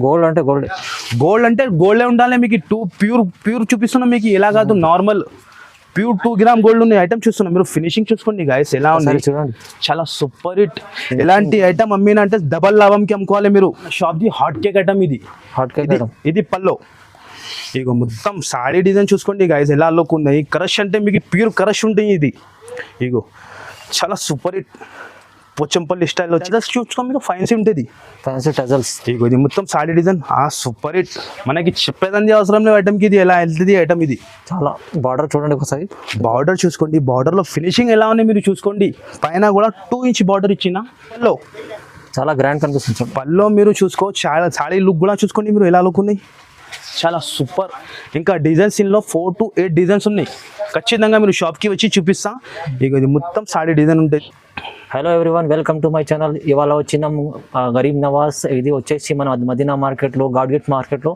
Gold అంటే gold. Gold అంటే గోల్డే ఉండాలి మీకు. ప్యూర్ చూపిస్తున్నాం మీకు. ఎలా కాదు, నార్మల్ ప్యూర్ 2 గ్రామ్ గోల్డ్ ఉన్న ఐటమ్ చూస్తున్నాం. మీరు ఫినిషింగ్ చూసుకోండి గాయస్ ఎలా ఉంది, చూడండి చాలా సూపర్ హిట్. ఎలాంటి ఐటమ్ అమ్మినా అంటే డబల్ లాభంకి అమ్ముకోవాలి మీరు. Shop the hot cake item ఇది. హాట్ కేక్ ఇది పల్లో. ఇక మొత్తం సాడీ డిజైన్ చూసుకోండి గాయస్ ఎలా లుక్ ఉన్నాయి. క్రష్ అంటే మీకు ప్యూర్ క్రష్ ఉంటుంది ఇది. ఇగో చాలా సూపర్ హిట్ పోచంపల్లి స్టైల్లో చూసుకో మీకు. ఫైన్సీ ఉంటుంది, ఫ్యాన్సీ టజల్స్. ఇగో ఇది మొత్తం సాడీ డిజైన్. Super hit. మనకి చెప్పేదండి అవసరం లేదు ఐటమ్కి. ఇది ఎలా వెళ్తుంది ఐటమ్ ఇది. చాలా బార్డర్ చూడండి ఒకసారి. బార్డర్ చూసుకోండి. బార్డర్లో ఫినిషింగ్ ఎలా ఉన్నాయి మీరు చూసుకోండి. పైన కూడా 2 ఇంచ్ బార్డర్ ఇచ్చిన పల్లో. చాలా గ్రాండ్ కనిపిస్తుంది పల్లో మీరు చూసుకో. చాలా సాడీ లుక్ కూడా చూసుకోండి మీరు ఎలా లుక్ ఉన్నాయి. చాలా సూపర్. ఇంకా డిజైన్స్ ఇందులో 4 to 8 డిజైన్స్ ఉన్నాయి. ఖచ్చితంగా మీరు షాప్కి వచ్చి చూపిస్తా. ఇక ఇది మొత్తం సాడీ డిజైన్ ఉంటుంది. Hello everyone, welcome to my channel. ఇవాళ వచ్చిన గరీబ్ నవాజ్. ఇది వచ్చేసి మన మదీనా మార్కెట్లో, గాడ్గేట్ మార్కెట్లో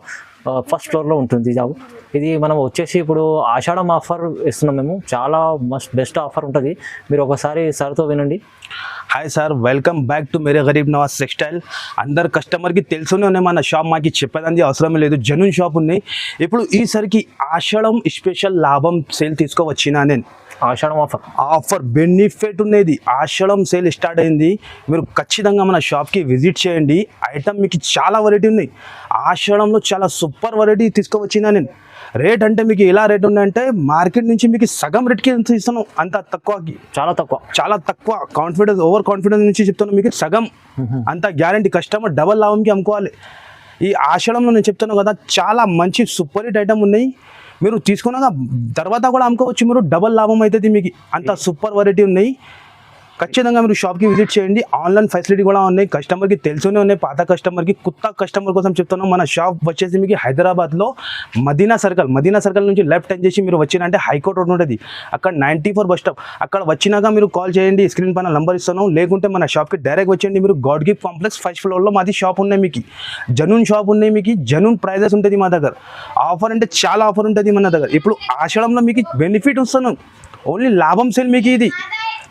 ఫస్ట్ ఫ్లోర్లో ఉంటుంది జాబ్. ఇది మనం వచ్చేసి ఇప్పుడు ఆషాఢం ఆఫర్ ఇస్తున్నాం మేము. చాలా బెస్ట్ ఆఫర్ ఉంటుంది. మీరు ఒకసారి సార్తో వినండి. Hi sir, welcome back to Mere Garib Nawaz textile. అందరు కస్టమర్కి తెలుసునే ఉన్నాయి మన షాప్. మాకు చెప్పేదానికి అవసరమే లేదు, జెన్యూన్ షాప్ ఉన్నాయి. ఇప్పుడు ఈసారికి ఆషాఢం స్పెషల్ లాభం సేల్ తీసుకోవచ్చినా నేను. ఆషాఢం ఆఫర్ బెనిఫిట్ ఉన్నది. ఆషాఢం సేల్ స్టార్ట్ అయింది. మీరు ఖచ్చితంగా మన షాప్కి విజిట్ చేయండి. ఐటమ్ మీకు చాలా వెరైటీ ఉన్నాయి. ఆషాఢంలో చాలా సూపర్ వెరైటీ తీసుకువచ్చినా నేను. రేట్ అంటే మీకు ఎలా రేట్ ఉన్నాయంటే మార్కెట్ నుంచి మీకు సగం రేట్కి ఇస్తాను. అంత తక్కువకి, చాలా తక్కువ కాన్ఫిడెన్స్, ఓవర్ కాన్ఫిడెన్స్ నుంచి చెప్తాను మీకు. సగం అంత గ్యారంటీ. కస్టమర్ డబల్ లాభంకి అమ్ముకోవాలి. ఈ ఆషాఢంలో నేను చెప్తాను కదా, చాలా మంచి సూపర్ హిట్ ఐటమ్ ఉన్నాయి. మీరు తీసుకున్నాక తర్వాత కూడా అమ్ముకోవచ్చు. మీరు డబల్ లాభం అవుతుంది మీకు. అంత సూపర్ వెరైటీ ఉన్నాయి. ఖచ్చితంగా మీరు షాప్కి విజిట్ చేయండి. ఆన్లైన్ ఫెసిలిటీ కూడా ఉన్నాయి. కస్టమర్కి తెలుసునే ఉన్నాయి. పాత కస్టమర్కి, కొత్త కస్టమర్ కోసం చెప్తున్నాం. మన షాప్ వచ్చేసి మీకు హైదరాబాద్లో మదీనా సర్కిల్ నుంచి లెఫ్ట్ టర్న్ చేసి మీరు వచ్చినంటే హైకోర్ట్ రోడ్ ఉంటుంది. అక్కడ 94 బస్ స్టాప్. అక్కడ వచ్చినాక మీరు కాల్ చేయండి. స్క్రీన్ పైన నంబర్ ఇస్తున్నాం. లేకుంటే మన షాప్కి డైరెక్ట్ వచ్చేయండి. మీరు గాడ్గిఫ్ట్ కాంప్లెక్స్ ఫస్ట్ ఫ్లోర్లో మాది షాప్ ఉన్నాయి. మీకు జెన్యూన్ షాప్ ఉన్నాయి. మీకు జెన్యూన్ ప్రైజెస్ ఉంటుంది మా దగ్గర. ఆఫర్ అంటే చాలా ఆఫర్ ఉంటుంది మన దగ్గర. ఇప్పుడు ఆషాఢంలో మీకు బెనిఫిట్ వస్తున్నాం. ఓన్లీ లాభం సేల్ మీకు ఇది.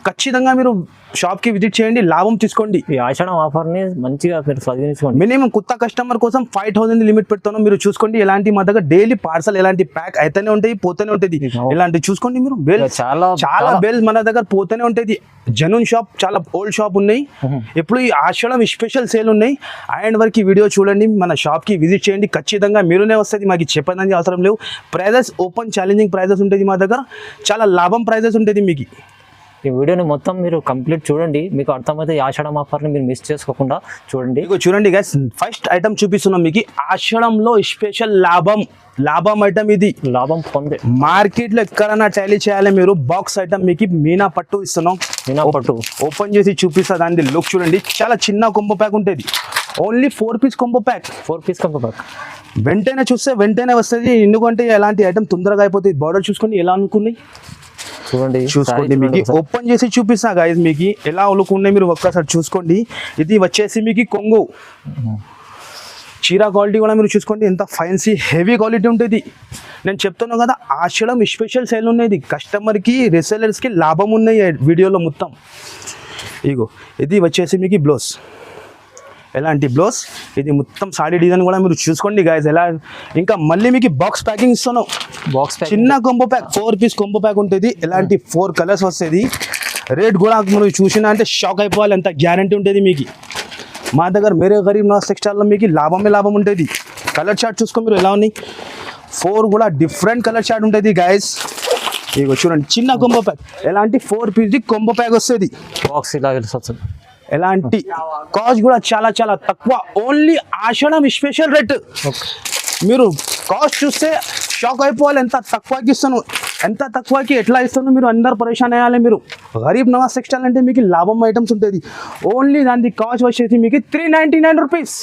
ఖచ్చితంగా మీరు షాప్కి విజిట్ చేయండి, లాభం తీసుకోండి. ఈ ఆషాఢం ఆఫర్ని మంచిగా మీరు చదివించుకోండి. మినిమం కొత్త కస్టమర్ కోసం 5000 లిమిట్ పెడుతున్నాం. మీరు చూసుకోండి. ఎలాంటి మా దగ్గర డైలీ పార్సల్ ఎలాంటి ప్యాక్ అయితేనే ఉంటాయి, పోతూనే ఉంటుంది. ఇలాంటి చూసుకోండి మీరు. బేల్ చాలా బేల్ మన దగ్గర పోతూనే ఉంటుంది. జెన్యూన్ షాప్, చాలా ఓల్డ్ షాప్ ఉన్నాయి. ఇప్పుడు ఈ ఆషాఢం స్పెషల్ సేల్ ఉన్నాయి. అండ్ వరకు ఈ వీడియో చూడండి. మన షాప్కి విజిట్ చేయండి. ఖచ్చితంగా మీరునే వస్తుంది. మాకు చెప్పడానికి అవసరం లేవు. ప్రైజెస్ ఓపెన్ ఛాలెంజింగ్ ప్రైజెస్ ఉంటుంది మా దగ్గర. చాలా లాభం ప్రైజెస్ ఉంటుంది మీకు. ఈ వీడియోని మొత్తం మీరు కంప్లీట్ చూడండి. మీకు అర్థమైతే ఈ ఆషాఢం ఆఫర్ని మీరు మిస్ చేసుకోకుండా చూడండి. చూడండి గైస్, ఫస్ట్ ఐటమ్ చూపిస్తున్నాం మీకు. ఆషాఢంలో స్పెషల్ లాభం ఐటమ్ ఇది. లాభం పొందే మార్కెట్లో ఎక్కడైనా టాలీ చేయాలి మీరు. బాక్స్ ఐటమ్ మీకు మీనా పట్టు ఇస్తున్నాం. మీనా పట్టు ఓపెన్ చేసి చూపిస్తా. దాని లుక్ చూడండి. చాలా చిన్న కొంబో ప్యాక్ ఉంటుంది. Only 4 piece combo pack. వెంటనే చూస్తే వెంటనే వస్తుంది. ఎందుకంటే ఎలాంటి ఐటమ్ తొందరగా అయిపోతుంది. బార్డర్ చూసుకోండి ఎలా అనుకున్నాయి. చూసుకోండి. మీకు ఓపెన్ చేసి చూపిస్తా గైస్. మీకు ఎలా లుక్ ఉన్నాయి మీరు ఒక్కసారి చూసుకోండి. ఇది వచ్చేసి మీకు కొంగు చీర క్వాలిటీ కూడా మీరు చూసుకోండి. ఎంత ఫైన్సీ హెవీ క్వాలిటీ ఉంటుంది. నేను చెప్తున్నాను కదా, ఆషాఢం స్పెషల్ సేల్ ఉన్నది. కస్టమర్కి, రీసెలర్స్కి లాభం ఉన్నాయి వీడియోలో మొత్తం. ఇగో ఇది వచ్చేసి మీకు బ్లౌజ్. ఎలాంటి బ్లౌజ్ ఇది. మొత్తం సాడీ డిజైన్ కూడా మీరు చూసుకోండి గాయస్ ఎలా. ఇంకా మళ్ళీ మీకు బాక్స్ ప్యాకింగ్ ఇస్తున్నాం. చిన్న combo pack 4 piece combo pack ఉంటుంది. ఎలాంటి 4 కలర్స్ వస్తుంది. రేట్ కూడా మీరు చూసినా అంటే షాక్ అయిపోవాలి. అంత గ్యారంటీ ఉంటుంది మీకు. మా దగ్గర మేరే గరీబ్ నవాజ్ టెక్స్టైల్లో మీకు లాభం ఉంటుంది. కలర్ చార్ట్ చూసుకో మీరు ఎలా ఉన్నాయి. 4 కూడా డిఫరెంట్ కలర్ చార్ట్ ఉంటుంది గాయస్. ఇగో చూడండి. చిన్న కొంబో ప్యాక్. ఎలాంటి 4 పీస్ కొంబో ప్యాక్ వస్తుంది. బాక్స్ ఇలా వస్తుంది. ఎలాంటి కాస్ట్ కూడా చాలా చాలా తక్కువ. Only Ashadham special rate. మీరు కాస్ట్ చూస్తే షాక్ అయిపోవాలి. ఎంత తక్కువకి ఇస్తాను, ఎంత తక్కువకి ఎట్లా ఇస్తాను మీరు అందరు పరేషాన్ అయ్యాలి. మీరు గరీబ్ నవాజ్ టెక్స్టైల్ అంటే మీకు లాభం ఐటమ్స్ ఉంటుంది. ఓన్లీ దాని కాస్ట్ వచ్చేసి మీకు 399 రూపీస్.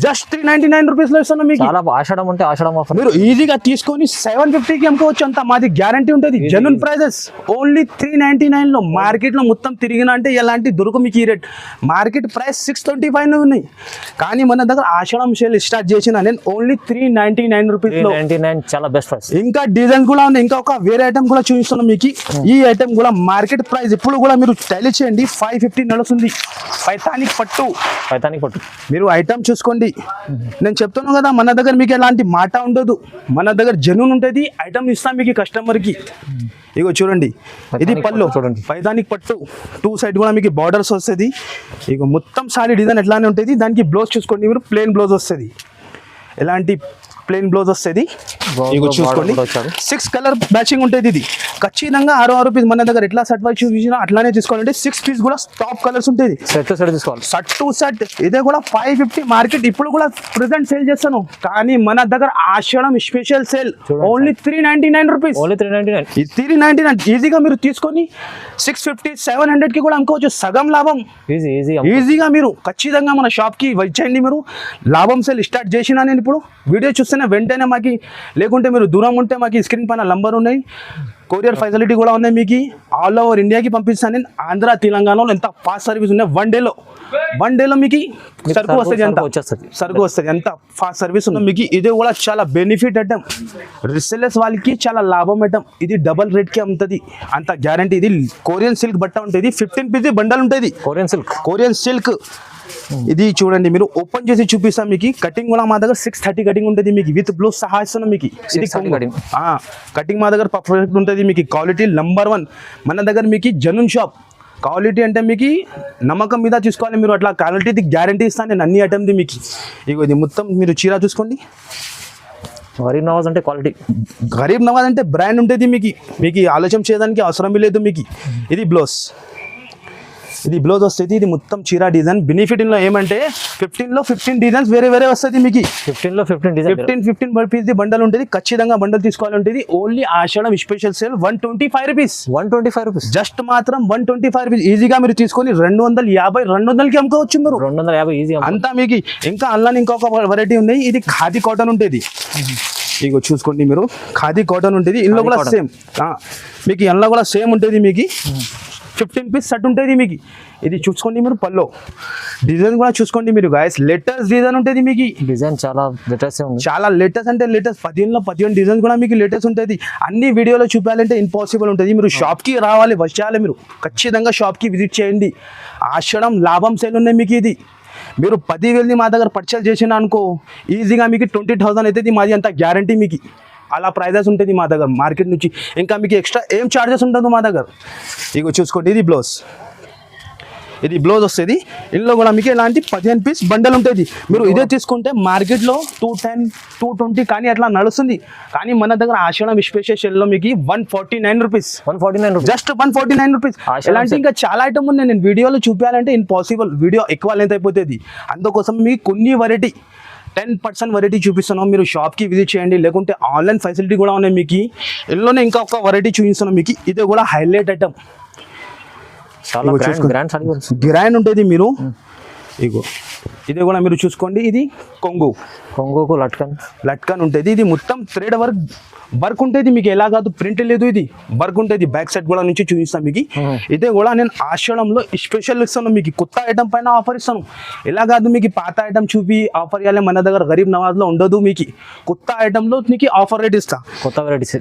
జస్ట్ 399 రూపీస్లో ఇస్తాను మీకు. ఆషాఢం అంటే ఆషాఢం ఆఫర్. మీరు ఈజీగా తీసుకొని 750కి అమ్ముకోవచ్చు. అంత మాది గ్యారంటీ ఉంటుంది. Genuine prices. ఓన్లీ 399లో. మార్కెట్లో మొత్తం తిరిగిన అంటే ఎలాంటి దొరకు మీకు ఈ రేట్. మార్కెట్ ప్రైస్ 625 ఉన్నాయి. కానీ మన దగ్గర ఆషాఢం సేల్ స్టార్ట్ చేసిన నేను ఓన్లీ 399 రూపీస్లో. చాలా బెస్ట్ ప్రైస్. ఇంకా డిజైన్స్ కూడా ఉన్నాయి. ఇంకా ఒక వేరే ఐటమ్ కూడా చూపిస్తున్నాం మీకు. ఈ ఐటమ్ కూడా మార్కెట్ మార్కెట్ ప్రైస్ ఇప్పుడు కూడా మీరు టైలీ చేయండి 550 నడుస్తుంది. పైతానిక్ పట్టు మీరు ఐటమ్ చూసుకోండి. నేను చెప్తున్నాను కదా, మన దగ్గర మీకు ఎలాంటి మాట ఉండదు, మన దగ్గర జెన్యూన్ ఉంటుంది. ఐటమ్ ఇస్తాం మీకు కస్టమర్కి. ఇగో చూడండి, ఇది పళ్ళు చూడండి, పైతానిక్ పట్టు. 2 సైడ్ కూడా మీకు బార్డర్స్ వస్తుంది. ఇగో మొత్తం సారీ డిజైన్ ఎట్లానే ఉంటుంది. దానికి బ్లౌజ్ చూసుకోండి మీరు, ప్లెయిన్ బ్లౌజ్ వస్తుంది. ఎలాంటి ప్లెయిన్ బ్లౌజ్ వస్తుంది. ఇగో చూసుకోండి, 6 కలర్ మ్యాచింగ్ ఉంటుంది. ఇది ఖచ్చితంగా 6 పీస్ మన దగ్గర ఎట్లా సెట్ వైజ్ చూపించినా అట్లానే తీసుకోవాలంటే 6 పీస్ కూడా టాప్ కలర్స్ ఉంటుంది. సెట్ తీసుకోవాలి, సెట్ టు సెట్. ఇదే కూడా 550 మార్కెట్ ఇప్పుడు కూడా ప్రెసెంట్ సేల్ చేస్తాను, కానీ మన దగ్గర Ashadham special sale only 399 rupees. Only 399 ఈజీగా మీరు తీసుకొని 650 700 కి కూడా అమ్ముకోవచ్చు. సగం లాభం ఈజీగా. మీరు ఖచ్చితంగా మన షాప్ కి వచ్చేయండి. మీరు లాభం సేల్ స్టార్ట్ చేసినా నేను ఇప్పుడు వీడియో చూస్తున్నా వెంటనే మాకి, లేకుంటే మీరు దూరం ఉంటే మాకు స్క్రీన్ పైన నంబర్ ఉన్నాయి. కొరియర్ ఫెసిలిటీ కూడా ఉన్నాయి మీకు. ఆల్ ఓవర్ ఇండియాకి పంపిస్తాను నేను. ఆంధ్ర తెలంగాణలో ఎంత ఫాస్ట్ సర్వీస్ ఉన్నాయి. వన్ డేలో మీకు సరుకు వస్తుంది. ఎంత ఫాస్ట్ సర్వీస్ ఉంది మీకు. ఇది కూడా చాలా బెనిఫిట్ ఐటమ్, రీసెల్లర్స్ వాళ్ళకి చాలా లాభం ఐటమ్. ఇది డబల్ రేట్కి అమ్ముతుంది, అంత గ్యారంటీ. ఇది కొరియన్ సిల్క్ బట్ట ఉంటుంది. 15 పీస్ బండల్ ఉంటుంది. Korean silk. ఇది చూడండి, మీరు ఓపెన్ చేసి చూపిస్తాం మీకు. కటింగ్ కూడా మా దగ్గర 630 కటింగ్ ఉంటుంది మీకు, విత్ బ్లౌజ్ సహా ఇస్తున్నాం మీకు. ఇది కటింగ్ మా దగ్గర పర్ఫెక్ట్ ఉంటుంది మీకు. క్వాలిటీ నంబర్ 1 మన దగ్గర మీకు. Genuine shop. క్వాలిటీ అంటే మీకు నమ్మకం మీద తీసుకోవాలి మీరు. అట్లా క్వాలిటీ గ్యారంటీ ఇస్తాను నేను అన్ని ఐటమ్ది మీకు. ఇగో ఇది మొత్తం మీరు చీర చూసుకోండి. గరీబ్ నవాజ్ అంటే బ్రాండ్ ఉంటుంది మీకు ఆలోచన చేయడానికి అవసరం లేదు మీకు. ఇది బ్లౌజ్ వస్తుంది. ఇది మొత్తం చీర డిజైన్. బెనిఫిట్ లో ఏమంటే 15 డిజైన్స్ వేరే వస్తుంది మీకు. 15 పీస్ బండల్ ఉంటుంది. ఖచ్చితంగా బండల్ తీసుకోవాలి ఉంటుంది. Only Ashadham special sale 125 rupees. Just మాత్రం 125 రూపీస్. ఈజీగా మీరు తీసుకొని 250-200కి అమ్ముకోవచ్చు మీరు. 250 ఈజీ అంతా మీకు. ఇంకా అందులో ఇంకొక వెరైటీ ఉన్నాయి. ఇది ఖాదీ కాటన్ ఉంటుంది. ఇగో చూసుకోండి మీరు, ఖాదీ కాటన్ ఉంటుంది. ఇందులో కూడా సేమ్ మీకు, అందులో కూడా సేమ్ ఉంటుంది మీకు. 15 పీస్ సెట్ ఉంటుంది మీకు. ఇది చూసుకోండి మీరు. పల్లో డిజైన్ కూడా చూసుకోండి మీరు గాయస్. లేటెస్ట్ డిజైన్ ఉంటుంది మీకు. డిజైన్ చాలా లేటెస్ట్ అంటే లేటెస్ట్. 15 డిజైన్ కూడా మీకు లేటెస్ట్ ఉంటుంది. అన్ని వీడియోలో చూపాలంటే ఇంపాసిబుల్ ఉంటుంది. మీరు షాప్కి రావాలి, వచ్చేయాలి. మీరు ఖచ్చితంగా షాప్కి విజిట్ చేయండి. ఆషాఢం లాభం సేల్ ఉన్నాయి మీకు. ఇది మీరు 10,000 మా దగ్గర పర్చేస్ చేసిన అనుకో, ఈజీగా మీకు 20,000 అవుతుంది. మాది అంత గ్యారంటీ మీకు. అలా ప్రైజెస్ ఉంటుంది మా దగ్గర మార్కెట్ నుంచి. ఇంకా మీకు ఎక్స్ట్రా ఏం చార్జెస్ ఉండదు మా దగ్గర. ఇగో చూసుకోండి, ఇది బ్లౌజ్ వస్తుంది. ఇందులో కూడా మీకు ఇలాంటి 15 పీస్ బండల్ ఉంటుంది. మీరు ఇదే తీసుకుంటే మార్కెట్లో 210, 220 కానీ అట్లా నడుస్తుంది. కానీ మన దగ్గర ఆషాఢం స్పెషల్ సేల్లో మీకు 149 రూపీస్. Just 149 rupees. ఇలాంటి ఇంకా చాలా ఐటమ్ ఉన్నాయి. నేను వీడియోలో చూపించాలంటే ఇంపాసిబుల్, వీడియో ఎక్కువ లెంత్ అయిపోతుంది. అందుకోసం మీకు కొన్ని వెరైటీ 10% వెరైటీ చూపిస్తున్నాం. మీరు షాప్కి విజిట్ చేయండి, లేకుంటే ఆన్లైన్ ఫెసిలిటీ కూడా ఉన్నాయి మీకు. ఇందులోనే ఇంకా ఒక వెరైటీ చూపిస్తున్నాం మీకు. ఇది కూడా హైలైట్ ఐటమ్, గ్రాండ్ ఉంటుంది మీరు. ఇగో ఇది కూడా మీరు చూసుకోండి. ఇది కొంగుకు లట్కన్ ఉంటుంది. ఇది మొత్తం థ్రెడ్ వర్క్ ఉంటుంది మీకు. ఎలా కాదు, ప్రింట్ లేదు, ఇది వర్క్ ఉంటుంది. బ్యాక్ సైడ్ కూడా నుంచి చూపిస్తాను మీకు. ఇదే కూడా నేను ఆషాఢంలో స్పెషల్ ఇస్తాను మీకు. కొత్త ఐటమ్ పైన ఆఫర్ ఇస్తాను. ఎలా కాదు, మీకు పాత ఐటమ్ చూపి ఆఫర్ ఇవ్వాలి మన దగ్గర గరీబ్ నవాజ్లో ఉండదు మీకు. కొత్త ఐటమ్లో మీకు ఆఫర్ రేట్ ఇస్తా.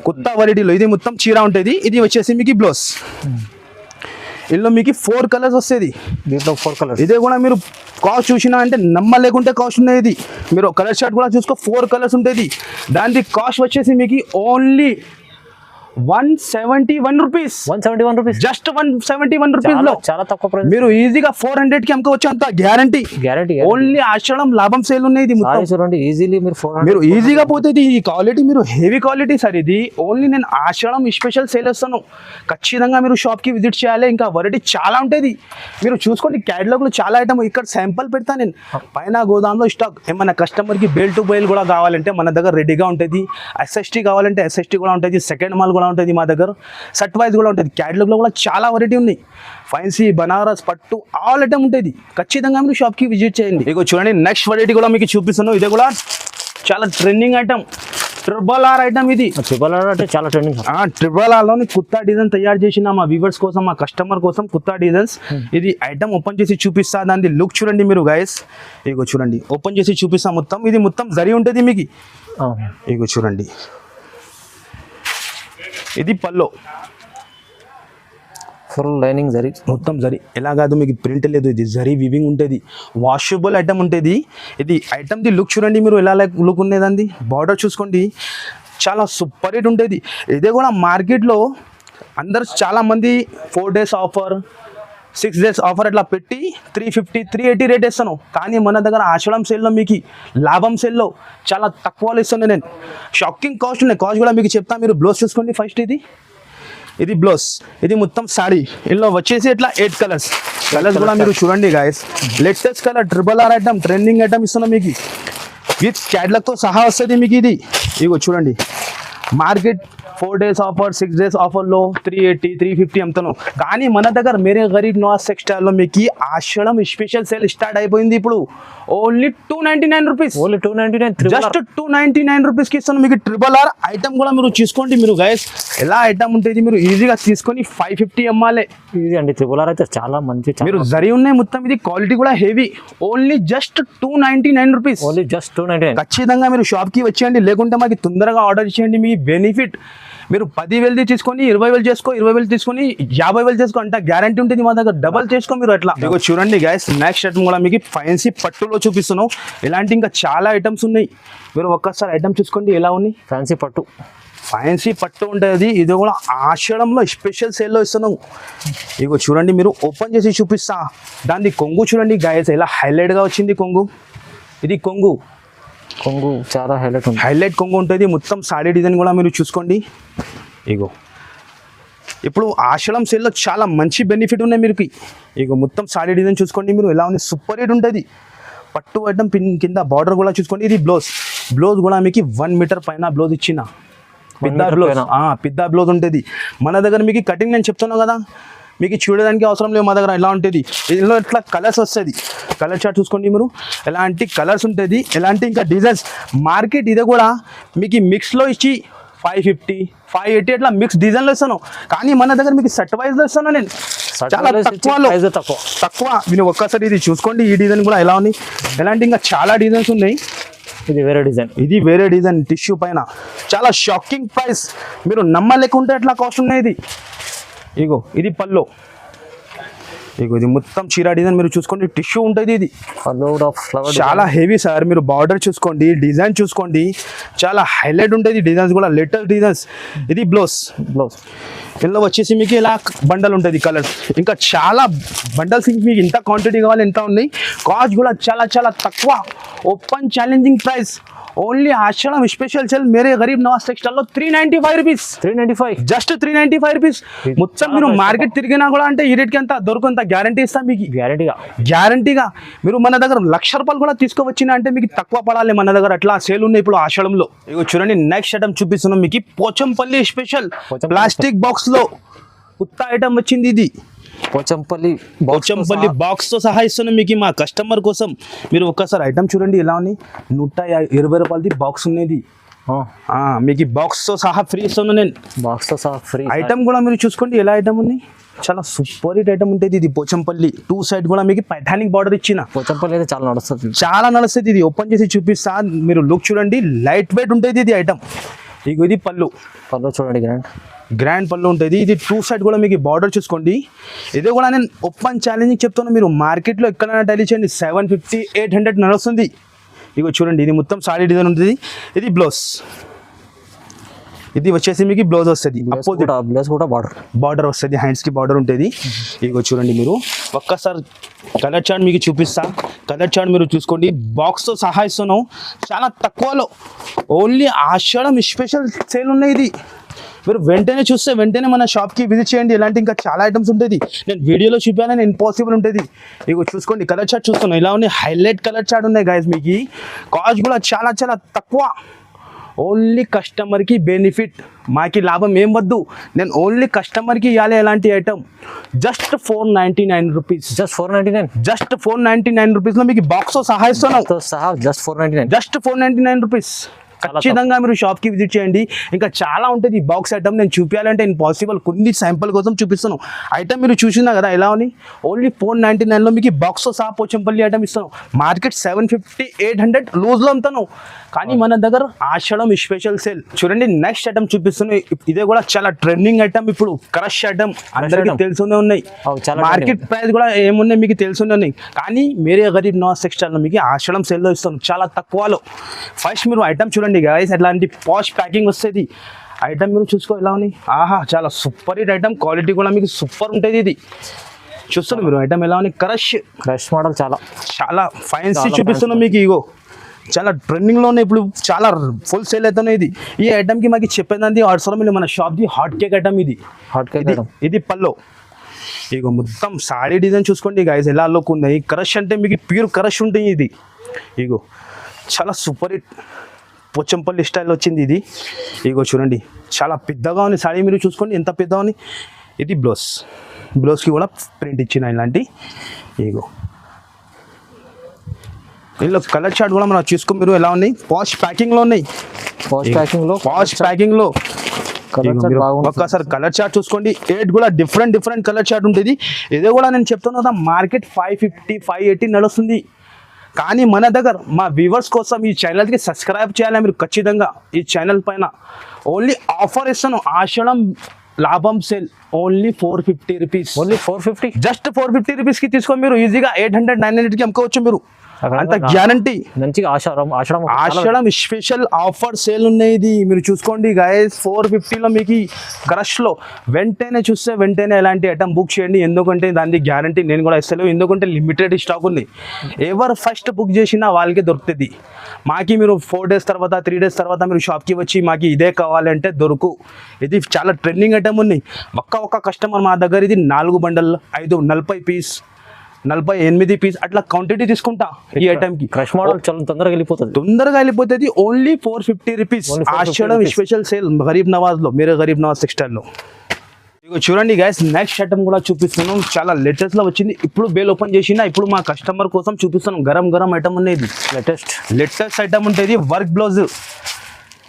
కొత్త వెరైటీలో ఇది మొత్తం చీర ఉంటుంది. ఇది వచ్చేసి మీకు బ్లౌజ్. ఇందులో మీకు 4 కలర్స్ వస్తుంది. దీంట్లో 4 కలర్స్. ఇదే కూడా మీరు కాస్ట్ చూసినా అంటే నమ్మలేకుంటే కాస్ట్ ఉన్నాయి. ఇది మీరు కలర్ షార్ట్ కూడా చూసుకో, 4 కలర్స్ ఉంటుంది. దాని కాస్ట్ వచ్చేసి మీకు ఓన్లీ 171 రూపీస్. జస్ట్ 171 రూపీస్ లో చాలా తక్కువ ప్రైస్. మీరు ఈజీగా 400కి అమ్ముకోవచ్చు. అంత గ్యారంటీ. ఓన్లీ ఆషాఢం లాభం సేల్ ఉన్నాయి. ఇది ఈజీలీ మీరు ఈజీగా పోతుంది. ఈ క్వాలిటీ మీరు హెవీ క్వాలిటీ సార్. ఇది ఓన్లీ నేను ఆషాఢం స్పెషల్ సేల్ ఇస్తాను. ఖచ్చితంగా మీరు షాప్కి విజిట్ చేయాలి. ఇంకా వెరైటీ చాలా ఉంటుంది. మీరు చూసుకోండి, క్యాటలాగ్లో చాలా ఐటమ్. ఇక్కడ శాంపుల్ పెడతాను నేను. పైన గోదాంలో స్టాక్. ఏమన్నా కస్టమర్కి బేల్ టు బేల్ కూడా కావాలంటే మన దగ్గర రెడీగా ఉంటుంది. SST కావాలంటే SST కూడా ఉంటుంది. సెకండ్ మాల్ కూడా ఉంటుంది మా దగ్గర. సెట్ వైజ్ కూడా ఉంటుంది. క్యాటలాగ్లో కూడా చాలా వెరైటీ ఉన్నాయి. ఫైన్సీ, బనారస్, పట్టు ఆల్ ఐటమ్ ఉంటుంది. ఖచ్చితంగా మీరు షాప్కి విజిట్ చేయండి. ఇగో చూడండి, నెక్స్ట్ వెరైటీ కూడా మీకు చూపిస్తున్నాను. ఇది కూడా చాలా ట్రెండింగ్ ఐటమ్. RRR item. ఇది RRR అంటే చాలా ట్రెండింగ్. RRRలోని కొత్త డిజైన్ తయారు చేసిన మా వ్యూవర్స్ కోసం, మా కస్టమర్ కోసం కొత్త డిజైన్స్. ఇది ఐటమ్ ఓపెన్ చేసి చూపిస్తా. దాని లుక్ చూడండి మీరు గైస్. ఇగో చూడండి, ఓపెన్ చేసి చూపిస్తా మొత్తం. ఇది మొత్తం జరీ ఉంటుంది మీకు. ఇగో చూడండి, ఇది పల్లో. Full lining zari. మొత్తం జరీ. ఎలా కాదు, మీకు ప్రింట్ లేదు, ఇది జరీ వివింగ్ ఉంటుంది, వాషబుల్ ఐటమ్ ఉంటుంది. ఇది ఐటమ్ది లుక్ చూడండి మీరు, ఎలా లుక్ ఉండేదండి. బార్డర్ చూసుకోండి, చాలా సూపర్ హిట్ ఉంటుంది. ఇదే కూడా మార్కెట్లో అందరు చాలామంది 4 days ఆఫర్, 6 days ఆఫర్ అట్లా పెట్టి 350 380 రేట్ ఇస్తాను. కానీ మన దగ్గర ఆషాఢం సేల్లో మీకు లాభం సేల్లో చాలా తక్కువలో ఇస్తాను నేను. షాకింగ్ కాస్ట్ ఉన్నాయి. కాస్ట్ కూడా మీకు చెప్తాను. మీరు బ్లౌజ్ చూసుకోండి ఫస్ట్. ఇది బ్లౌజ్, ఇది మొత్తం సాడీ. ఇందులో వచ్చేసి ఇట్లా 8 కలర్స్ కూడా మీరు చూడండి guys. Latest colour RRR item, trending item ఇస్తున్నాం మీకు. విత్ క్యాట్లాగ్తో సహా వస్తుంది మీకు ఇది. ఇగో చూడండి, మార్కెట్ 4 days ఆఫర్, 6 days ఆఫర్లో 380 350 అమ్ముతాను. కానీ మన దగ్గర మేరే గరీబ్ నవాజ్ టెక్స్టైల్లో మీకు ఆషాఢం స్పెషల్ సేల్ స్టార్ట్ అయిపోయింది. ఇప్పుడు ఓన్లీ 299 రూపీస్, ఓన్లీ 299, జస్ట్ 299 రూపీస్కి ఇస్తాను మీకు. RRR ఐటమ్ కూడా మీరు చూసుకోండి. మీరు గైస్ ఎలా ఐటమ్ ఉంటుంది మీరు ఈజీగా తీసుకొని 550 అమ్మాలి. ఇది అండి RRR అయితే చాలా మంచి. మీరు జరీ ఉన్నాయి మొత్తం. ఇది క్వాలిటీ కూడా heavy. Only just 299 rupees, only just 299. ఖచ్చితంగా మీరు షాప్కి వచ్చేయండి, లేకుంటే మాకు తొందరగా ఆర్డర్ చేయండి. మీ బెనిఫిట్ మీరు 10,000 తీసుకొని 20,000 చేసుకో, 20,000 తీసుకొని 50,000 చేసుకో, అంటే గ్యారంటీ ఉంటుంది మా దగ్గర. డబల్ చేసుకో మీరు అట్లా. ఇగో చూడండి గైస్, నెక్స్ట్ ఐటమ్ కూడా మీకు ఫ్యాన్సీ పట్టులో చూపిస్తున్నాం. ఇలాంటి ఇంకా చాలా ఐటమ్స్ ఉన్నాయి. మీరు ఒక్కసారి ఐటమ్ చూసుకోండి ఎలా ఉన్నాయి. ఫ్యాన్సీ పట్టు, ఫ్యాన్సీ పట్టు ఉంటుంది. ఇది కూడా ఆషాఢంలో స్పెషల్ సేల్లో ఇస్తున్నాం. ఇగో చూడండి, మీరు ఓపెన్ చేసి చూపిస్తా. దాని కొంగు చూడండి గైస్, ఎలా హైలైట్గా వచ్చింది కొంగు. ఇది కొంగు చాలా హైలైట్ కొంగు ఉంటుంది. మొత్తం సాడీ డిజైన్ కూడా మీరు చూసుకోండి. ఇగో ఇప్పుడు ఆషాఢం సేల్లో చాలా మంచి బెనిఫిట్ ఉన్నాయి మీకు. ఇగో మొత్తం సాడీ డిజైన్ చూసుకోండి మీరు, ఎలా ఉంది, సూపర్ హిట్ ఉంటుంది. పట్టు ఐటమ్ కింద బార్డర్ కూడా చూసుకోండి. ఇది బ్లౌజ్ కూడా మీకు 1 మీటర్ పైన బ్లౌజ్ ఇచ్చిన పిద్దా బ్లౌజ్ ఉంటుంది. మన దగ్గర మీకు కటింగ్ నేను చెప్తున్నాను కదా, మీకు చూడడానికి అవసరం లేదు. మా దగ్గర ఎలా ఉంటుంది, ఇందులో ఇట్లా కలర్స్ వస్తుంది. కలర్ చార్ట్ చూసుకోండి మీరు, ఎలాంటి కలర్స్ ఉంటుంది, ఎలాంటి ఇంకా డిజైన్స్. మార్కెట్ ఇదే కూడా మీకు మిక్స్లో ఇచ్చి 550 580 అట్లా మిక్స్ డిజైన్లో ఇస్తాను. కానీ మన దగ్గర మీకు సెట్ వైజ్లో ఇస్తాను నేను, చాలా తక్కువ. మీరు ఒక్కసారి ఇది చూసుకోండి. ఈ డిజైన్ కూడా ఎలా ఉంది, ఎలాంటి ఇంకా చాలా డిజైన్స్ ఉన్నాయి. ఇది వేరే డిజైన్ టిష్యూ పైన చాలా షాకింగ్ ప్రైస్. మీరు నమ్మలేకుంటే ఎట్లా కాస్ట్ ఉన్నాయి. ఇగో ఇది పల్లో, ఇగో ఇది మొత్తం చీర డిజైన్ మీరు చూసుకోండి. టిష్యూ ఉంటుంది. ఇది చాలా హెవీ సార్. మీరు బార్డర్ చూసుకోండి, డిజైన్ చూసుకోండి, చాలా హైలైట్ ఉంటుంది. డిజైన్స్ కూడా లేటెస్ట్ డిజైన్స్. ఇది బ్లౌజ్ ఇందులో వచ్చేసి మీకు ఇలా బండల్ ఉంటుంది కలర్స్. ఇంకా చాలా బండల్స్ మీకు ఇంత క్వాంటిటీ కావాలి ఎంత ఉన్నాయి. కాస్ట్ కూడా చాలా తక్కువ. Open challenging price. Only Ashadham special sale Mere Garib Nawaz టెక్స్టైల్లో 395 రూపీస్, జస్ట్ 395 రూపీస్. మొత్తం మీరు మార్కెట్ తిరిగినా కూడా అంటే ఈ రేట్కి అంత దొరకంత గ్యారంటీ ఇస్తాం మీకు. గ్యారంటీగా మీరు మన దగ్గర ₹1,00,000 కూడా తీసుకోవచ్చినా అంటే మీకు తక్కువ పడాలి. మన దగ్గర అట్లా సేల్ ఉన్నాయి ఇప్పుడు ఆషాఢంలో. ఇగో చూడండి, నెక్స్ట్ ఐటమ్ చూపిస్తున్నాం మీకు. పోచంపల్లి స్పెషల్ ప్లాస్టిక్ బాక్స్ లో కొత్త ఐటమ్ వచ్చింది. ఇది పోచంపల్లి బాక్స్ తో సహా ఇస్తున్నాం మీకు మా కస్టమర్ కోసం. మీరు ఒక్కసారి ఐటమ్ చూడండి ఎలా ఉంది. ₹120 బాక్స్ ఉన్నది. మీకు బాక్స్ తో సహా ఫ్రీ ఇస్తున్నాను నేను. ఐటమ్ కూడా మీరు చూసుకోండి ఎలా ఐటమ్ ఉంది. చాలా సూపర్ హిట్ ఐటమ్ ఉంటుంది. ఇది పోచంపల్లి 2 సైడ్ కూడా మీకు పైథానిక్ బార్డర్ ఇచ్చిన. పోచంపల్లి అయితే చాలా నడుస్తుంది. ఇది ఓపెన్ చేసి చూపిస్తా. మీరు లుక్ చూడండి, లైట్ వెయిట్ ఉంటుంది ఇది ఐటమ్. ఇది పళ్ళు చూడండి, గ్రాండ్ పళ్ళు ఉంటుంది. ఇది 2 సైడ్ కూడా మీకు బార్డర్ చూసుకోండి. ఇది కూడా నేను ఓపెన్ ఛాలెంజింగ్ చెప్తాను. మీరు మార్కెట్లో ఎక్కడైనా డైలీ చేయండి 750 800 నడుస్తుంది. ఇగో చూడండి, ఇది మొత్తం సాడీ డిజైన్ ఉంటుంది. ఇది బ్లౌజ్, ఇది వచ్చేసి మీకు బ్లౌజ్ వస్తుంది. బార్డర్ వస్తుంది, హ్యాండ్స్కి బార్డర్ ఉంటుంది. ఇగో చూడండి, మీరు ఒక్కసారి కలర్ చార్ట్ మీకు చూపిస్తా. కలర్ చార్ట్ మీరు చూసుకోండి. బాక్స్తో సహా ఇస్తున్నాం చాలా తక్కువలో. ఓన్లీ ఆషాఢం స్పెషల్ సేల్ ఉన్నాయి. ఇది మీరు వెంటనే చూస్తే వెంటనే మన షాప్కి విజిట్ చేయండి. ఇలాంటి ఇంకా చాలా ఐటమ్స్ ఉంటుంది. నేను వీడియోలో చూపానని ఇంపాసిబుల్ ఉంటుంది. ఇగో చూసుకోండి, కలర్ చార్ట్ చూస్తున్నాం ఇలా ఉన్నాయి. హైలైట్ కలర్ చార్ట్ ఉన్నాయి గైస్. మీకు కాస్ట్ కూడా చాలా తక్కువ. ఓన్లీ కస్టమర్కి బెనిఫిట్, మాకి లాభం ఏం వద్దు. నేను ఓన్లీ కస్టమర్కి ఇవ్వాలి ఎలాంటి ఐటమ్. జస్ట్ 499 రూపీస్, జస్ట్ 499 రూపీస్లో మీకు బాక్స్తో సహా ఇస్తున్నాం. Just 499 rupees. ఖచ్చితంగా మీరు షాప్కి విజిట్ చేయండి. ఇంకా చాలా ఉంటుంది ఈ బాక్స్ ఐటమ్, నేను చూపించాలంటే ఇంపాసిబుల్. కొన్ని శాంపుల్ కోసం చూపిస్తాను. ఐటమ్ మీరు చూసినా కదా ఎలా అని, ఓన్లీ 499లో మీకు బాక్స్తో సహా పోచంపల్లి ఐటమ్ ఇస్తాను. మార్కెట్ 750 800 లూజ్లో అమ్ముతాను, కానీ మన దగ్గర ఆషాఢం స్పెషల్ సేల్. చూడండి నెక్స్ట్ ఐటమ్ చూపిస్తున్నాను. ఇదే కూడా చాలా ట్రెండింగ్ ఐటమ్, ఇప్పుడు క్రష్ ఐటమ్ అందరికీ తెలుసునే ఉన్నాయి. మార్కెట్ ప్రైస్ కూడా ఏమున్నాయి మీకు తెలుసునే ఉన్నాయి, కానీ మేరే గరీబ్ నవాజ్ టెక్స్టైల్లో మీకు ఆషాఢం సేల్లో ఇస్తాను చాలా తక్కువలో. ఫస్ట్ మీరు ఐటమ్ చూడండి గైస్, ఎట్లాంటి పాష్ ప్యాకింగ్ వస్తుంది. ఐటమ్ మీరు చూసుకో ఎలా ఉన్నాయి. ఆహా, చాలా సూపర్ హిట్ ఐటమ్, క్వాలిటీ కూడా మీకు సూపర్ ఉంటుంది. ఇది చూస్తున్నారు మీరు ఐటమ్ ఎలా ఉంది. క్రష్ మోడల్ చాలా ఫైన్సీ చూపిస్తున్నాం మీకు. ఇగో చాలా ట్రెండింగ్లో ఉన్నాయి, ఇప్పుడు చాలా ఫుల్ సేల్ అవుతున్నాయి. ఇది ఈ ఐటమ్కి మాకు చెప్పేదాన్ని అవసరం లేదు. మన షాప్ది హాట్ కేక్ ఐటమ్. ఇది పల్లో. ఇగో మొత్తం సాడీ డిజైన్ చూసుకోండి గైస్ ఎలా లుక్ ఉన్నాయి. క్రష్ అంటే మీకు ప్యూర్ క్రష్ ఉంటుంది. ఇది ఇగో చాలా సూపర్ హిట్ పోచంపల్లి స్టైల్ వచ్చింది ఇది. ఇగో చూడండి చాలా పెద్దగా ఉంది సాడీ, మీరు చూసుకోండి ఎంత పెద్దగా ఉంది. ఇది బ్లౌజ్కి కూడా ప్రింట్ ఇచ్చిన ఇలాంటి. ఇగో ఇందులో కలర్ చార్ట్ కూడా మనం చూసుకో మీరు ఎలా ఉన్నాయి. పాష్ ప్యాకింగ్లో ఉన్నాయి. ఒక్కసారి కలర్ చార్ట్ చూసుకోండి. 8 కూడా డిఫరెంట్ కలర్ చార్ట్ ఉంటుంది. ఇదే కూడా నేను చెప్తున్నా కదా, మార్కెట్ 550 580 నడుస్తుంది, కానీ మన దగ్గర మా వ్యూవర్స్ కోసం ఈ ఛానల్కి సబ్స్క్రైబ్ చేయాలి మీరు ఖచ్చితంగా. ఈ ఛానల్ పైన ఓన్లీ ఆఫర్ ఇస్తాను, ఆషాఢం లాభం సేల్. Only 450 rupees. జస్ట్ 450 రూపీస్కి తీసుకోండి మీరు. ఈజీగా 800 900కి అమ్ముకోవచ్చు మీరు, అంత గ్యారంటీ. మంచిగా ఆషాఢం స్పెషల్ ఆఫర్ సేల్ ఉన్నాయి. ఇది మీరు చూసుకోండి గైస్, 450లో మీకు క్రష్లో వెంటనే చూస్తే వెంటనే ఎలాంటి ఐటమ్ బుక్ చేయండి, ఎందుకంటే దాని గ్యారంటీ నేను కూడా ఇస్తలేవు, ఎందుకంటే లిమిటెడ్ స్టాక్ ఉంది. ఎవరు ఫస్ట్ బుక్ చేసినా వాళ్ళకి దొరుకుతుంది. మాకి మీరు 4 days తర్వాత 3 days తర్వాత మీరు షాప్కి వచ్చి మాకు ఇదే కావాలంటే దొరుకు. ఇది చాలా ట్రెండింగ్ ఐటమ్ ఉన్నాయి. ఒక్క కస్టమర్ మా దగ్గర ఇది 4 బండల్ 40 పీస్ 48 పీస్ అట్లా క్వాంటిటీ తీసుకుంటా. ఈ ఐటమ్కి క్రష్ మోడల్ చాలా తొందరగా వెళ్ళిపోతుంది. Only 450 rupees. Ashadham special sale Garib నవాజ్లో, మీరే గరీబ్ నవాజ్ టెక్స్టైల్లో. ఇక చూడండి గైస్, నెక్స్ట్ ఐటమ్ కూడా చూపిస్తున్నాం. చాలా లేటెస్ట్లో వచ్చింది, ఇప్పుడు బేల్ ఓపెన్ చేసిన. ఇప్పుడు మా కస్టమర్ కోసం చూపిస్తున్నాం. గరం ఐటమ్ అనేది లేటెస్ట్ ఐటమ్ ఉంటుంది.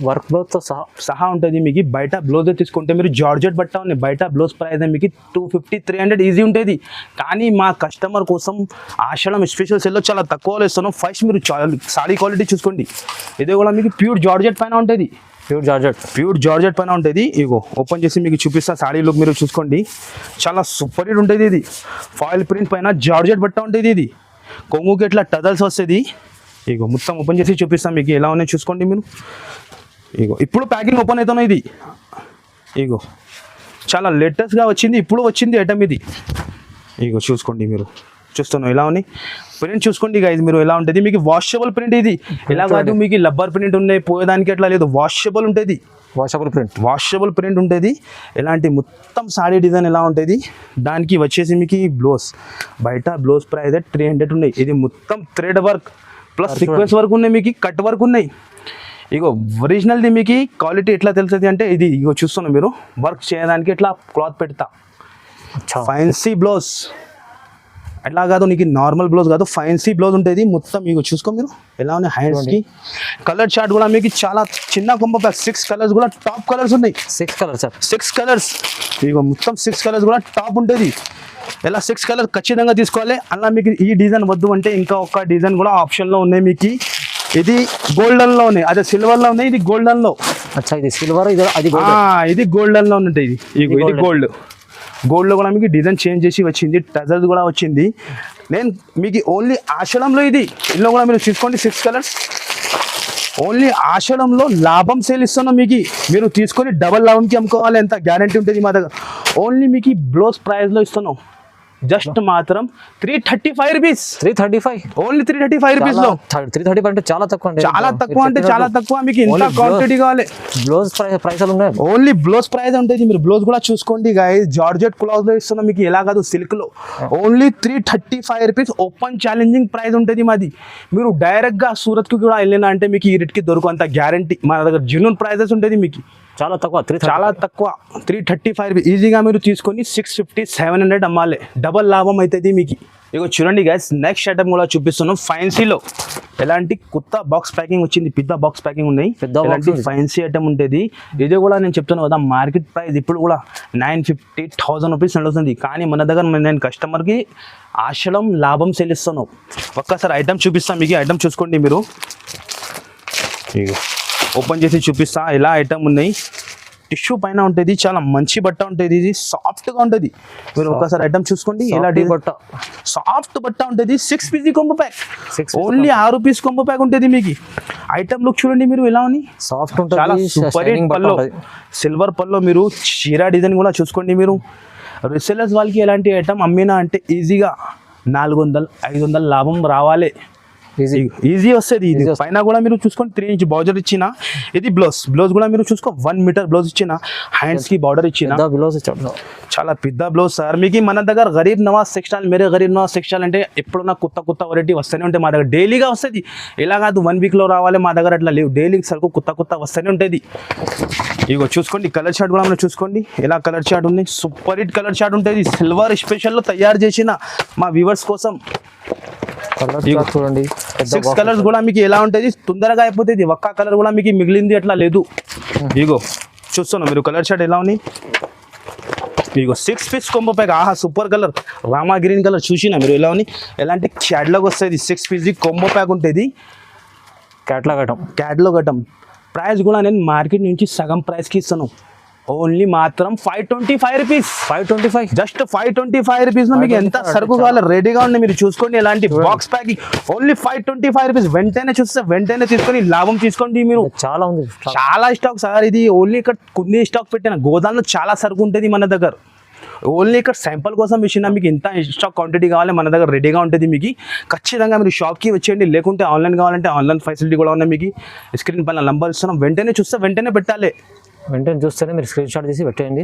వర్క్ బ్లౌజ్తో సహా ఉంటుంది మీకు. బయట బ్లౌజ్ తీసుకుంటే మీరు జార్జెట్ బట్ట ఉంది, బయట బ్లౌజ్ ప్రైస్ మీకు 250 300 ఈజీ ఉంటుంది, కానీ మా కస్టమర్ కోసం ఆషాఢం స్పెషల్ సేల్లో చాలా తక్కువలో ఇస్తున్నాం. ఫస్ట్ మీరు సాడీ క్వాలిటీ చూసుకోండి. ఇదే కూడా మీకు ప్యూర్ జార్జెట్ పైన ఉంటుంది. ఇగో ఓపెన్ చేసి మీకు చూపిస్తా. సాడీ లుక్ మీరు చూసుకోండి, చాలా సూపర్ హిట్ ఉంటుంది. ఇది ఫాయిల్ ప్రింట్ పైన జార్జెట్ బట్ట ఉంటుంది. ఇది కొంగుకి ఎట్లా టజల్స్ వస్తుంది. ఇగో మొత్తం ఓపెన్ చేసి చూపిస్తాం మీకు ఎలా ఉన్నాయో చూసుకోండి మీరు. ఇగో ఇప్పుడు ప్యాకింగ్ ఓపెన్ అవుతున్నాయి. ఇది ఇగో చాలా లేటెస్ట్గా వచ్చింది, ఇప్పుడు వచ్చింది ఐటమ్ ఇది. ఇగో చూసుకోండి మీరు, చూస్తున్నాం ఎలా ఉన్నాయి. ప్రింట్ చూసుకోండి గైస్ మీరు ఎలా ఉంటుంది. మీకు వాషబుల్ ప్రింట్. ఇది ఎలా కాదు మీకు లబ్బర్ ప్రింట్ ఉన్నాయి, పోయేదానికి అట్లా లేదు, వాషబుల్ ఉంటుంది. వాషబుల్ ప్రింట్ ఉంటుంది. ఎలాంటి మొత్తం సాడీ డిజైన్ ఎలా ఉంటుంది. దానికి వచ్చేసి మీకు బ్లౌజ్, బయట బ్లౌజ్ ప్రైస్ 300 ఉన్నాయి. ఇది మొత్తం thread work plus sequence work ఉన్నాయి, మీకు కట్ వర్క్ ఉన్నాయి. ఇగో ఒరిజినల్ది మీకు క్వాలిటీ ఎట్లా తెలుస్తుంది అంటే, ఇది ఇగో చూస్తున్నాం మీరు, వర్క్ చేయడానికి ఇట్లా క్లాత్ పెడతా. ఫైన్సీ బ్లౌజ్ అట్లా కాదు, నీకు నార్మల్ బ్లౌజ్ కాదు, ఫైన్సీ బ్లౌజ్ ఉంటుంది మొత్తం. ఇగో చూసుకో మీరు ఎలా ఉన్నాయి. హ్యాండ్స్కి కలర్ చార్ట్ కూడా మీకు చాలా చిన్న కొంప ప్యాక్. 6 కలర్స్ కూడా టాప్ కలర్స్ ఉన్నాయి. 6 కలర్స్. ఇగో మొత్తం 6 కలర్స్ కూడా టాప్ ఉంటుంది. ఇలా 6 కలర్స్ ఖచ్చితంగా తీసుకోవాలి. అలా మీకు ఈ డిజైన్ వద్దు అంటే ఇంకా ఒక డిజైన్ కూడా ఆప్షన్లో ఉన్నాయి మీకు. ఇది గోల్డెన్లో ఉన్నాయి, అదే సిల్వర్లో ఉన్నాయి, ఇది గోల్డెన్లో. ఇది సిల్వర్, ఇది గోల్డెన్లో ఉంటుంది. ఇది గోల్డ్లో కూడా మీకు డిజైన్ చేంజ్ చేసి వచ్చింది, టజల్స్ కూడా వచ్చింది. నేను మీకు ఓన్లీ ఆషాఢంలో ఇందులో కూడా మీరు తీసుకోండి. 6 కలర్స్ ఓన్లీ ఆషాఢంలో లాభం సేల్ ఇస్తున్నాం మీకు. మీరు తీసుకొని డబల్ లాభంకి అమ్ముకోవాలి, ఎంత గ్యారంటీ ఉంటుంది మా దగ్గర. ఓన్లీ మీకు బ్లౌజ్ ప్రైస్లో ఇస్తున్నాం. జస్ట్ మాత్రం 335 రూపీస్. ఓన్లీ 335 రూపీస్ లో. 335 అంటే చాలా తక్కువ. మీకు ఇంత క్వాంటిటీ కావాలి. Blouse price only blouse price ఉంటుంది. మీరు బ్లౌజ్ కూడా చూసుకోండి గైస్, జార్జెట్ క్లాత్ లో ఇస్తున్నాం మీకు, ఎలా కాదు సిల్క్ లో. Only 335 rupees. Open challenging price ఉంటుంది మాది. మీరు డైరెక్ట్ గా సూరత్ కి కూడా వెళ్ళినా అంటే మీకు ఈ రేట్ కి దొరుకు, అంత గ్యారంటీ. మా దగ్గర జెన్యూన్ ప్రైజెస్ ఉంటుంది మీకు. చాలా తక్కువ 330. చాలా తక్కువ 335 ఈజీగా మీరు తీసుకొని 650 700 అమ్మాలి, డబల్ లాభం అవుతుంది మీకు. ఇగో చూడండి గైస్, నెక్స్ట్ ఐటమ్ కూడా చూపిస్తున్నాం ఫైన్సీలో. ఎలాంటి కొత్త బాక్స్ ప్యాకింగ్ వచ్చింది, పెద్ద బాక్స్ ప్యాకింగ్ ఉన్నాయి, పెద్ద box ఎలాంటి ఉంది. ఫైన్సీ ఐటమ్ ఉంటుంది. ఇది కూడా నేను చెప్తున్నాను కదా, మార్కెట్ ప్రైస్ ఇప్పుడు కూడా 950,000 రూపీస్ నడుస్తుంది. కానీ మన దగ్గర నేను కస్టమర్కి ఆశలం లాభం చెల్లిస్తాను. ఒక్కసారి ఐటమ్ చూపిస్తాను మీకు, ఐటమ్ చూసుకోండి మీరు. ఇగో ఓపెన్ చేసి చూపిస్తా ఎలా ఐటమ్ ఉన్నాయి. టిష్యూ పైన ఉంటుంది, చాలా మంచి బట్ట ఉంటుంది, ఇది సాఫ్ట్గా ఉంటుంది. మీరు ఒకసారి ఐటమ్ చూసుకోండి ఎలా బట్ట, సాఫ్ట్ బట్ట ఉంటుంది. 6 PC combo pack, 6 only 6 piece combo pack ఉంటుంది మీకు. ఐటమ్ లుక్ చూడండి మీరు ఎలా ఉంది, సాఫ్ట్ చాలా ఉంటుంది, సూపర్ హిట్ షైనింగ్ పల్లో, సిల్వర్ పల్లో. మీరు చీరా డిజైన్ కూడా చూసుకోండి మీరు. రిసెలర్స్ వాళ్ళకి ఎలాంటి ఐటమ్ అమ్మినా అంటే ఈజీగా 400-500 లాభం రావాలి, ఈజీ వస్తుంది. ఇది పైన కూడా మీరు చూసుకోండి 3 ఇంచ్ బార్డర్ ఇచ్చిన. ఇది బ్లౌజ్ కూడా మీరు చూసుకో 1 మీటర్ బ్లౌజ్ ఇచ్చిన, హ్యాండ్స్ కి బార్డర్ ఇచ్చిన, చాలా పెద్ద బ్లౌజ్ సార్. మీకు మన దగ్గర గరీబ్ నవాజ్ టెక్స్టైల్, మేరే గరీబ్ నవాజ్ టెక్స్టైల్ అంటే ఎప్పుడున్నా కొత్త వెరైటీ వస్తూనే ఉంటాయి మా దగ్గర, డైలీగా వస్తుంది. ఇలా కాదు 1 వీక్లో రావాలి, మా దగ్గర అట్లా లేవు, డైలీ సరుకు కొత్త వస్తూనే ఉంటుంది. ఇగో చూసుకోండి కలర్ చార్ట్ కూడా మనం చూసుకోండి ఎలా కలర్ చార్ట్ ఉంది, సూపర్ హిట్ కలర్ చార్ట్ ఉంటుంది. సిల్వర్ స్పెషల్లో తయారు చేసిన మా వ్యూవర్స్ కోసం. చూడండి 6 కలర్స్ కూడా మీకు ఎలా ఉంటుంది, తొందరగా అయిపోతుంది. ఒక్క కలర్ కూడా మీకు మిగిలింది అట్లా లేదు. ఇగో చూస్తున్నా మీరు కలర్ షర్ట్ ఎలా ఉంది. ఇగో 6 పీస్ కొంబో ప్యాక్, ఆహా super colour, Rama green colour చూసినా మీరు ఎలా ఉంది. ఎలాంటి క్యాట్లాగ్ వస్తుంది, 6 పీస్ కొంబో ప్యాక్ ఉంటుంది. క్యాట్లాగ్ ఐటమ్ ప్రైస్ కూడా నేను మార్కెట్ నుంచి సగం ప్రైస్కి ఇస్తాను. ఓన్లీ మాత్రం 525 రూపీస్, 525, జస్ట్ 525 రూపీస్. మీకు ఎంత సరుకు కావాలి రెడీగా ఉంది, మీరు చూసుకోండి. ఎలాంటి బాక్స్ ప్యాకింగ్, ఓన్లీ 525 రూపీస్. వెంటనే చూస్తే వెంటనే తీసుకొని లాభం తీసుకోండి మీరు. చాలా ఉంది, చాలా స్టాక్ సార్. ఇది ఓన్లీ ఇక్కడ కొన్ని స్టాక్ పెట్టిన, గోదాంలో చాలా సరుకు ఉంటుంది మన దగ్గర. ఓన్లీ ఇక్కడ శాంపుల్ కోసం ఇచ్చిన, మీకు ఇంత స్టాక్ క్వాంటిటీ కావాలి మన దగ్గర రెడీగా ఉంటుంది మీకు. ఖచ్చితంగా మీరు షాప్కి వచ్చేయండి, లేకుంటే ఆన్లైన్ కావాలంటే ఆన్లైన్ ఫెసిలిటీ కూడా ఉన్నాయి మీకు. స్క్రీన్ పైన నంబర్ ఇస్తున్నాం, వెంటనే చూస్తే వెంటనే పెట్టాలి. వెంటనే చూస్తేనే మీరు స్క్రీన్ షాట్ తీసి పెట్టేయండి.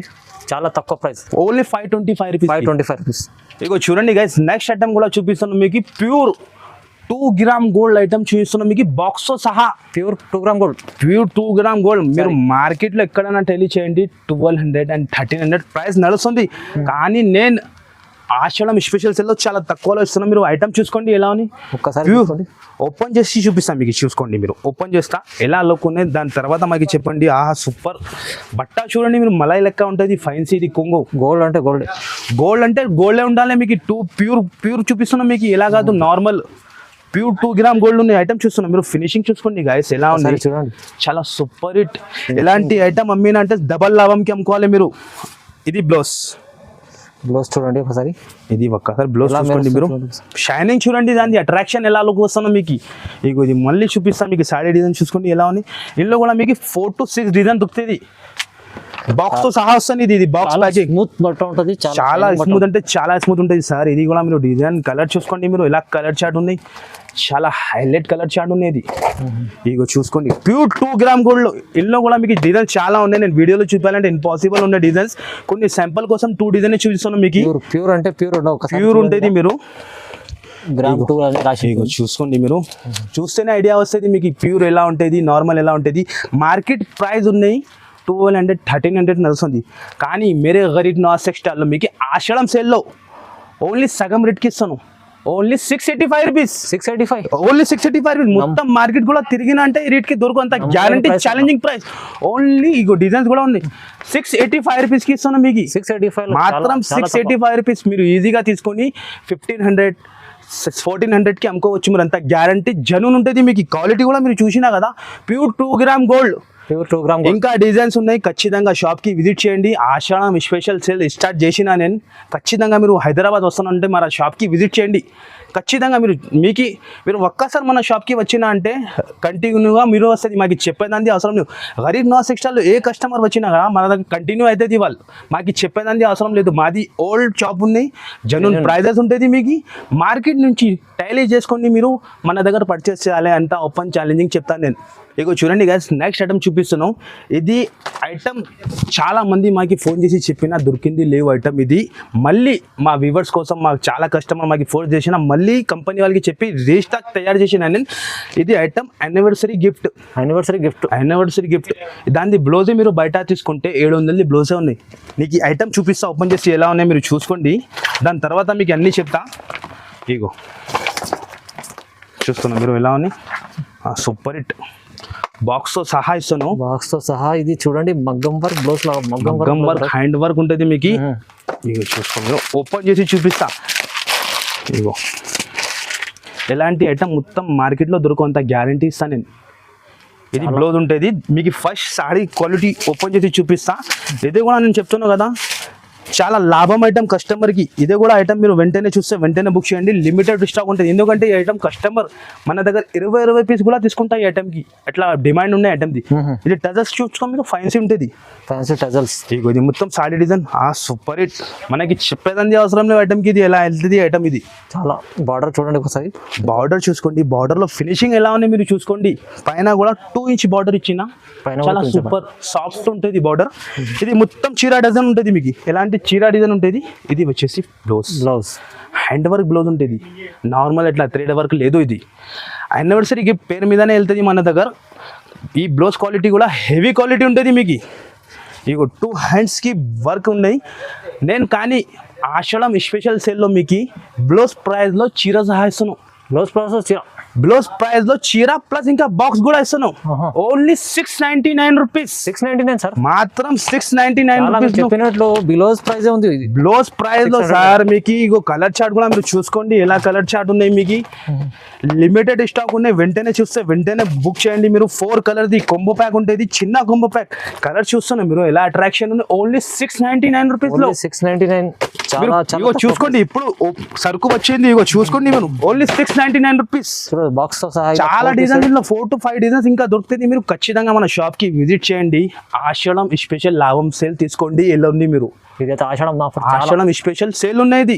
చాలా తక్కువ ప్రైస్, ఓన్లీ 525 రూపీస్, 525 రూపీస్. ఇగో చూడండి గైస్, నెక్స్ట్ ఐటమ్ కూడా చూపిస్తున్నాం మీకు. ప్యూర్ 2 గ్రామ్ గోల్డ్ ఐటమ్ చూపిస్తున్నాం మీకు, బాక్స్ తో సహా. Pure 2 gram gold, pure 2 gram gold. మీరు మార్కెట్లో ఎక్కడైనా టెలి చేయండి 1200 and 1300 ప్రైస్ నడుస్తుంది. కానీ నేను ఆషాఢం స్పెషల్ సెల్లో చాలా తక్కువలో ఇస్తున్నాం. మీరు ఐటమ్ చూసుకోండి ఎలా ఉంది, ఒక్కసారి ఓపెన్ చేసి చూపిస్తాను మీకు. చూసుకోండి మీరు, ఓపెన్ చేస్తా ఎలా లోకునే, దాని తర్వాత మాకు చెప్పండి. ఆహా సూపర్ బట్ట చూడండి మీరు, మలై లెక్క ఉంటుంది. ఫైన్సీ ఇది కొంగు. గోల్డ్ అంటే గోల్డే ఉండాలి మీకు. ప్యూర్ చూపిస్తున్నాం మీకు, ఎలా కాదు నార్మల్ ప్యూర్ 2 గ్రామ్ గోల్డ్ ఉన్నాయి. ఐటమ్ చూస్తున్నాం మీరు, ఫినిషింగ్ చూసుకోండి గాయస్ ఎలా ఉంది, చూడండి చాలా సూపర్ హిట్. ఎలాంటి ఐటమ్ అమ్మినా అంటే డబల్ లాభంకి అమ్ముకోవాలి మీరు. ఇది బ్లౌజ్ చూడండి ఒకసారి, ఇది ఒక్కసారి బ్లౌజ్ చూసుకోండి మీరు. షైనింగ్ చూడండి, దాని అట్రాక్షన్ ఎలా లుక్ వస్తుందో మీకు. ఇక ఇది మళ్ళీ చూపిస్తాను మీకు. సాడీ డిజైన్ చూసుకోండి ఎలా ఉంది. ఇందులో కూడా మీకు 4 to 6 డిజైన్ దొరుకుతుంది, బాక్స్ తో సహా వస్తుంది. ఇది బాక్స్ ప్యాకింగ్, స్మూత్ బట్ట ఉంటుంది, చాలా స్మూత్ అంటే చాలా స్మూత్ ఉంటుంది సార్. ఇది కూడా మీరు డిజైన్ కలర్ చూసుకోండి మీరు, ఎలా కలర్ చార్ట్ ఉంది, చాలా హైలైట్ కలర్ చార్ట్ ఉంది. ఇది ఇగో చూసుకోండి, ప్యూర్ 2 గ్రామ్ గోల్డ్. ఇందులో కూడా మీకు డిజైన్స్ చాలా ఉన్నాయి, నేను వీడియోలో చూపాలంటే ఇంపాసిబుల్ ఉన్న డిజైన్స్. కొన్ని శాంపుల్ కోసం 2 డిజైన్ చూపిస్తున్నాను మీకు. ప్యూర్ అంటే ప్యూర్ ఉంటుంది. మీరు గ్రామ్ 2 అని రాసి చూసుకోండి మీరు, చూస్తేనే ఐడియా వస్తుంది మీకు ప్యూర్ ఎలా ఉంటుంది, నార్మల్ ఎలా ఉంటుంది. మార్కెట్ ప్రైస్ ఉన్నాయి 1200 1300 నడుస్తుంది. కానీ మేరే గరీబ్ నవాజ్ టెక్స్టైల్లో మీకు ఆషాఢం సేల్లో ఓన్లీ సగం రేట్కి ఇస్తాను. Only 685 rupees, 685, only 685 rupees. మొత్తం మార్కెట్ కూడా తిరిగిన అంటే ఈ రేట్కి దొరుకు, అంత గ్యారంటీ ఛాలెంజింగ్ ప్రైస్. ఓన్లీ ఇగో డిజైన్స్ కూడా ఉన్నాయి, 685 రూపీస్కి ఇస్తాను మీకు. 685 మాత్రం 685 రూపీస్. మీరు ఈజీగా తీసుకొని 1500 1400కి అమ్ముకోవచ్చు మీరు. అంత గ్యారంటీ జెన్యూన్ ఉంటుంది మీకు. క్వాలిటీ కూడా మీరు చూసినా కదా, ప్యూర్ 2 గ్రామ్ గోల్డ్. ఇంకా డిజైన్స్ ఉన్నాయి. ఖచ్చితంగా షాప్కి విజిట్ చేయండి. ఆషాఢం స్పెషల్ సేల్ స్టార్ట్ చేసినా నేను. ఖచ్చితంగా మీరు హైదరాబాద్ వస్తానంటే మన షాప్కి విజిట్ చేయండి. ఖచ్చితంగా మీరు ఒక్కసారి మన షాప్కి వచ్చినా అంటే కంటిన్యూగా మీరు వస్తుంది. మాకు చెప్పేదాన్ని అవసరం లేదు. గరీబ్ నవాజ్ టెక్స్టైల్లో ఏ కస్టమర్ వచ్చినా కదా మన దగ్గర కంటిన్యూ అవుతుంది. వాళ్ళు మాకు చెప్పేదాన్ని అవసరం లేదు. మాది ఓల్డ్ షాప్ ఉన్నాయి, జెన్యూన్ ప్రైజెస్ ఉంటుంది. మీకు మార్కెట్ నుంచి టైలీ చేసుకోండి, మీరు మన దగ్గర పర్చేస్ చేయాలి. అంతా ఓపెన్ ఛాలెంజింగ్ చెప్తాను నేను. ఇగో చూడండి గైస్, నెక్స్ట్ ఐటమ్ చూపిస్తున్నాం. ఇది ఐటమ్ చాలా మంది మాకు ఫోన్ చేసి చెప్పినా దొరికింది లేవు ఐటమ్. ఇది మళ్ళీ మా వ్యూవర్స్ కోసం మాకు చాలా కస్టమర్ మాకు ఫోన్ చేసిన మళ్ళీ కంపెనీ వాళ్ళకి చెప్పి రీస్టాక్ తయారు చేసిన నేను. ఇది ఐటమ్ యానివర్సరీ గిఫ్ట్. దాని బ్లౌజే మీరు బయట తీసుకుంటే 700 బ్లౌజే ఉన్నాయి. మీకు ఈ ఐటమ్ చూపిస్తా, ఓపెన్ చేసి ఎలా ఉన్నాయి మీరు చూసుకోండి. దాని తర్వాత మీకు అన్నీ చెప్తా. ఇగో చూస్తున్నా మీరు ఎలా ఉన్నాయి, సూపర్ హిట్. బాక్స్తో సహా ఇస్తాను. ఇది చూడండి మగ్గం వర్క్ బ్లౌజ్, మగ్గం వర్క్ హ్యాండ్ వర్క్ ఉంటుంది మీకు. ఇగో చూసుకోండి, ఓపెన్ చేసి చూపిస్తా. ఇగో ఎలాంటి ఐటమ్ మొత్తం మార్కెట్లో దొరకంత గ్యారంటీ ఇస్తాను నేను. ఇది బ్లౌజ్ ఉంటుంది మీకు. ఫస్ట్ సారీ క్వాలిటీ ఓపెన్ చేసి చూపిస్తా. ఇదే కూడా నేను చెప్తున్నాను కదా, చాలా లాభం ఐటమ్ కస్టమర్కి. ఇదే కూడా ఐటమ్ మీరు వెంటనే చూస్తే వెంటనే బుక్ చేయండి. లిమిటెడ్ స్టాక్ ఉంటుంది. ఎందుకంటే ఈ ఐటమ్ కస్టమర్ మన దగ్గర 20 పీస్ కూడా తీసుకుంటా ఈ ఐటమ్కి. అట్లా డిమాండ్ ఉన్నాయి ఐటమ్ది. ఇది టజల్స్ చూసుకో మీరు, ఫ్యాన్సీ ఉంటుంది. Fancy tassels. ఇగో ఇది మొత్తం సాడీ డిజైన్, సూపర్ హిట్. మనకి చెప్పేదండి అవసరం లేదు ఐటమ్కి. ఇది ఎలా వెళ్తుంది ఐటమ్. ఇది చాలా బార్డర్ చూడండి ఒకసారి. బార్డర్ చూసుకోండి, బార్డర్లో ఫినిషింగ్ ఎలా ఉంది మీరు చూసుకోండి. పైన కూడా 2 ఇంచ్ బార్డర్ ఇచ్చిన, చాలా సూపర్ సాఫ్ట్ ఉంటుంది బార్డర్. ఇది మొత్తం చీరా డిజైన్ ఉంటుంది మీకు. ఎలాంటి చీరా డిజైన్ ఉంటుంది. ఇది వచ్చేసి బ్లౌజ్ హ్యాండ్ వర్క్ బ్లౌజ్ ఉంటుంది. నార్మల్ ఇట్లా థ్రెడ్ వర్క్ లేదు. ఇది యానివర్సరీ గిఫ్ట్ పేరు మీదనే వెళ్తుంది మన దగ్గర. ఈ బ్లౌజ్ క్వాలిటీ కూడా హెవీ క్వాలిటీ ఉంటుంది మీకు. ఇగో 2 హ్యాండ్స్కి వర్క్ ఉన్నాయి. నేను కానీ ఆషాఢం స్పెషల్ సేల్లో మీకు బ్లౌజ్ ప్రైస్లో చీర సహా ఇస్తున్నాను. బ్లౌజ్ ప్రైస్ లో చీర ప్లస్ ఇంకా బాక్స్ కూడా ఇస్తాను. Only 699 rupees. 699 సార్, మాత్రం 699 రూపీస్. చెప్పినట్లు బ్లౌజ్ ప్రైస్ ఉంది. బ్లౌజ్ ప్రైస్ లో సార్ మీకు ఇగో కలర్ చార్ట్ కూడా మీరు చూసుకోండి. ఎలా కలర్ చార్ట్ ఉన్నాయి మీకు. లిమిటెడ్ స్టాక్ ఉన్నాయి. వెంటనే చూస్తే వెంటనే బుక్ చేయండి మీరు. 4 కలర్ది కొంబో ప్యాక్ ఉంటుంది, చిన్న కొంబో ప్యాక్. కలర్ చూస్తున్నా మీరు ఎలా అట్రాక్షన్ ఉంది. ఓన్లీ 699 రూపీస్ లో 699. ఇగో చూసుకోండి, ఇప్పుడు సరుకు వచ్చింది. ఇగో చూసుకోండి మీరు, ఓన్లీ 699 రూపీస్. బాక్స్ తో సహా చాలా డిజైన్స్ లో 4 to 5 డిజైన్స్ ఇంకా దొరుకుతుంది. మీరు ఖచ్చితంగా మన షాప్ కి విజిట్ చేయండి. ఆషాఢం స్పెషల్ లాభం సేల్ తీసుకోండి. ఎలా ఉంది మీరు. ఇదైతే ఆషాఢం స్పెషల్ సేల్ ఉన్నాయి.